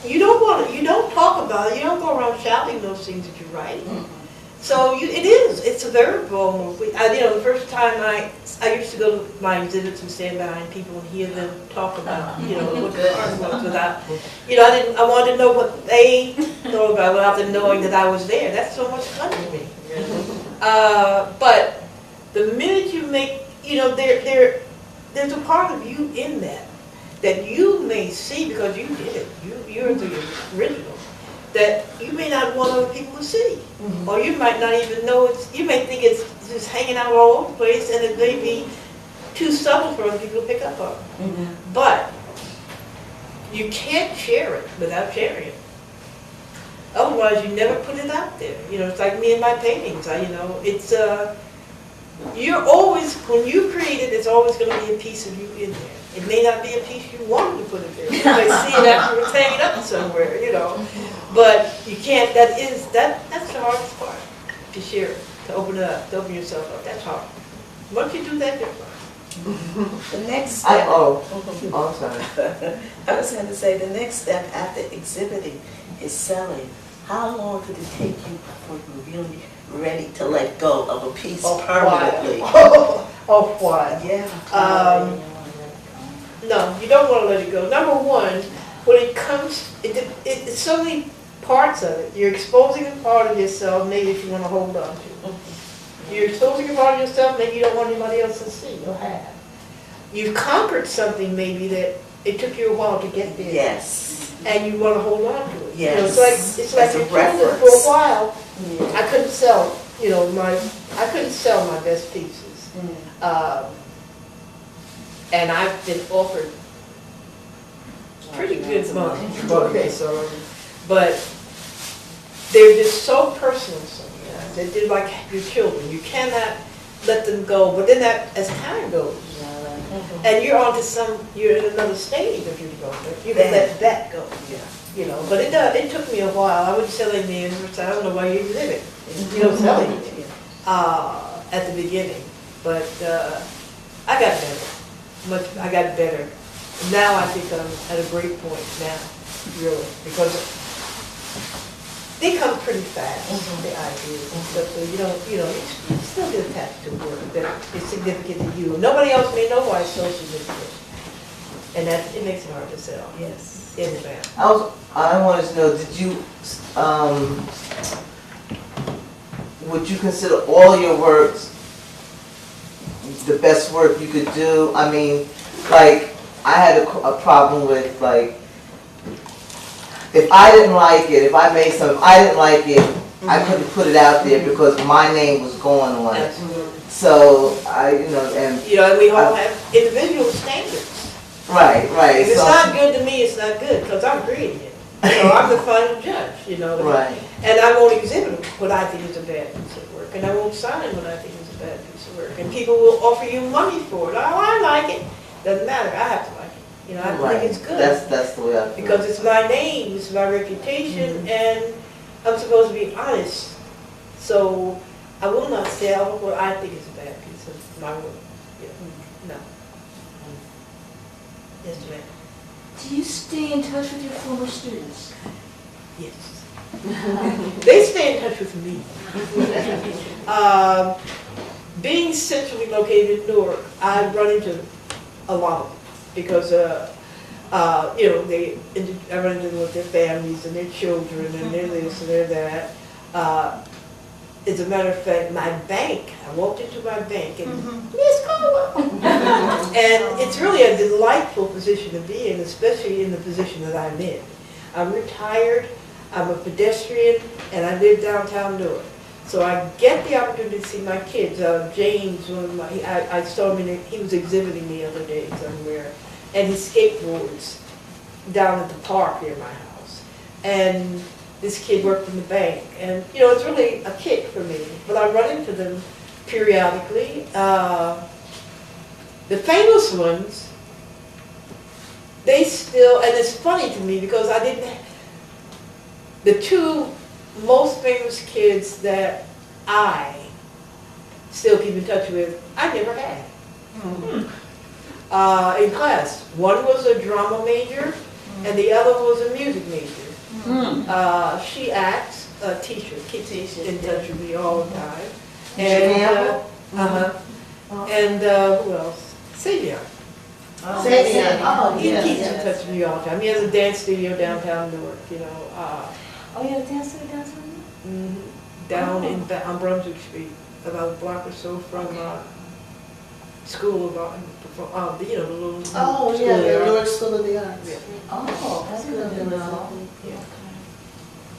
S2: you don't talk about it, you don't go around shouting those things that you write. So it's a very vulnerable. The first time I used to go to my exhibits and stand behind people and hear them talk about, what the art was without, I wanted to know what they thought about without them knowing that I was there. That's so much fun to me. But the minute you make, there's a part of you in that you may see because you did it. You're the original. That you may not want other people to see. Or you might not even know you may think it's just hanging out all over the place, and it may be too subtle for other people to pick up on. But you can't share it without sharing it. Otherwise, you never put it out there. It's like me and my paintings. You're always, when you create it, it's always going to be a piece of you in there. It may not be a piece you wanted to put it there. You might see it after it's hanging up somewhere, But you can't, that's the hardest part, to share it, to open it up, to open yourself up. That's hard. Once you do that, you're fine.
S6: The next step.
S1: Sorry.
S6: I was going to say the next step after exhibiting is selling. How long could it take you before you're really ready to let go of a piece permanently?
S2: Why?
S6: Yeah.
S2: No, you don't want to let it go. Number one, when it comes, it's so many parts of it. You're exposing a part of yourself, maybe if you want to hold on to. You're exposing a part of yourself, maybe you don't want anybody else to see or have. You've conquered something maybe that it took you a while to get there.
S6: Yes.
S2: And you want to hold on to it.
S6: Yes.
S2: It's like you're doing it for a while. I couldn't sell, I couldn't sell my best pieces. And I've been offered pretty good money. But they're just so personal sometimes. They're like your children. You cannot let them go. But then as time goes, and you're in another stage of your development, you can let that go. But it took me a while. I was telling the university, I don't know why you exhibit. Selling it at the beginning. But I got better. I got better. Now I think I'm at a great point now, really, because they come pretty fast, the ideas and stuff. So you still get attached to work that is significant to you. Nobody else may know why it's so significant, and it makes it hard to sell.
S6: Yes.
S1: I wanted to know, would you consider all your works the best work you could do? I mean, like, I had a problem with, like, if I didn't like it, if I made something, if I didn't like it, I couldn't put it out there because my name was going on it. So, and
S2: we all have individual standards.
S1: Right.
S2: If it's not good to me, it's not good, because I'm creating it. I'm the final judge,
S1: Right.
S2: And I won't exhibit what I think is a bad piece of work, and I won't sign what I think is a bad piece of work. And people will offer you money for it. Oh, I like it. Doesn't matter. I have to like You know, I
S1: Right.
S2: think it's good.
S1: That's the way I feel.
S2: Because it's my name, it's my reputation, and I'm supposed to be honest. So I will not say what I think is a bad piece of my work. Yeah. No. Yes, ma'am.
S7: Do you stay in touch with your former students?
S2: Yes. They stay in touch with me. Being centrally located in Newark, I run into a lot of them because, you know, I run into them with their families and their children and their this and their that. As a matter of fact, my bank, I walked into my bank and Miss Caldwell. And it's really a delightful position to be in, especially in the position that I'm in. I'm retired, I'm a pedestrian, and I live downtown Newark. So I get the opportunity to see my kids. James, one of my, I saw him, he was exhibiting the other day somewhere, and he skateboards down at the park near my house. And this kid worked in the bank, and you know, it's really a kick for me. But I run into them periodically. The famous ones, they still, and it's funny to me because I didn't, the two most famous kids that I still keep in touch with, I never had. In class, one was a drama major, and the other was a music major. She acts, Tisha, keeps in touch with me all the time. And, and who else? Savion.
S1: Savion.
S2: He keeps in touch with me all the time. He has a dance studio downtown Newark, you know.
S7: Oh, you have a dance studio downtown?
S2: Down on Brunswick Street, about a block or so from School of, you know, the little
S1: Oh,
S2: school
S1: yeah,
S2: there.
S1: the Newark School of the Arts.
S2: Yeah.
S7: Oh, that's good to know.
S2: Yeah.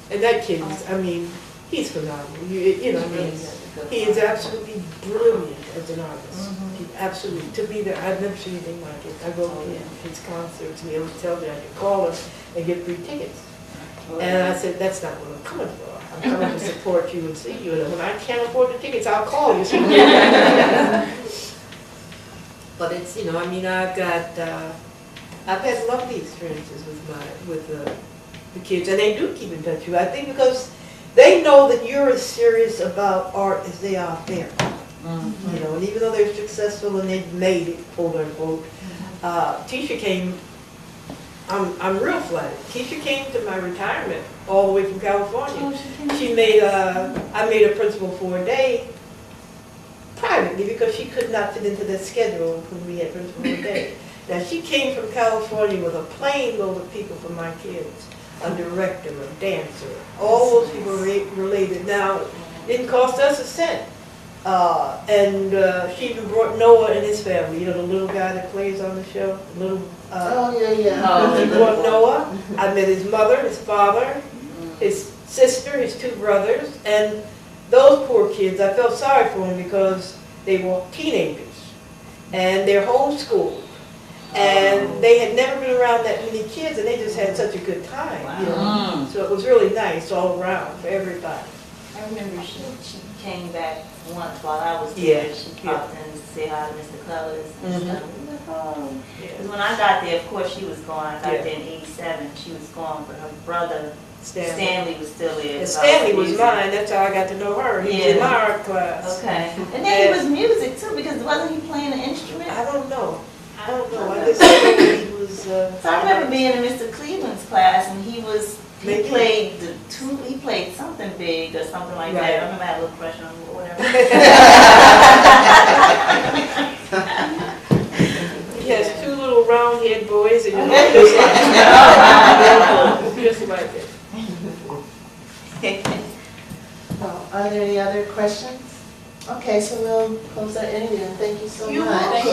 S2: And that kid is, I mean, he's phenomenal. You know, I mean, he is absolutely brilliant as an artist. He absolutely, to me, I've never seen anything like it. I go to his concerts, and he always tells me I can call him and get free tickets. And I said, that's not what I'm coming for. I'm coming to support you and see you. And when I can't afford the tickets, I'll call you. But it's, you know, I mean, I've had lovely experiences with the kids, and they do keep in touch with you. I think because they know that you're as serious about art as they are there. You know, and even though they're successful and they've made it, quote unquote, Tisha came. I'm real flattered. Tisha came to my retirement all the way from California. She made I made a principal for a day privately because she could not fit into the schedule when we had principal for a day. Now she came from California with a plane load of people for my kids, a director, a dancer, all those people related. Now, it didn't cost us a cent. And she even brought Noah and his family, you know, the little guy that plays on the show, the little, she brought Noah. I met his mother, his father, his sister, his two brothers, and those poor kids, I felt sorry for them because they were teenagers, and they're homeschooled, and they had never been around that many kids, and they just had such a good time, you know. So it was really nice all around for everybody.
S4: I remember she came back once while I was there. She popped in to say hi to Mr. Covers and stuff. We went home. Because when I got there, of course, she was gone. I got there in '87. She was gone, but her brother Stanley was still there.
S2: And Stanley was mine. That's how I got to know her. He was in my art class.
S4: Okay. And then he was music too, because wasn't he playing an instrument?
S2: I don't know. I just know he was.
S4: So I remember being in Mr. Cleveland's class, and he played something big or something like that. I remember I had a little crush on him or whatever.
S2: He has two little round-head boys, and you know, just like it.
S1: Well, are there any other questions? Okay, so we'll close our interview, and thank you so much.
S2: Thank you.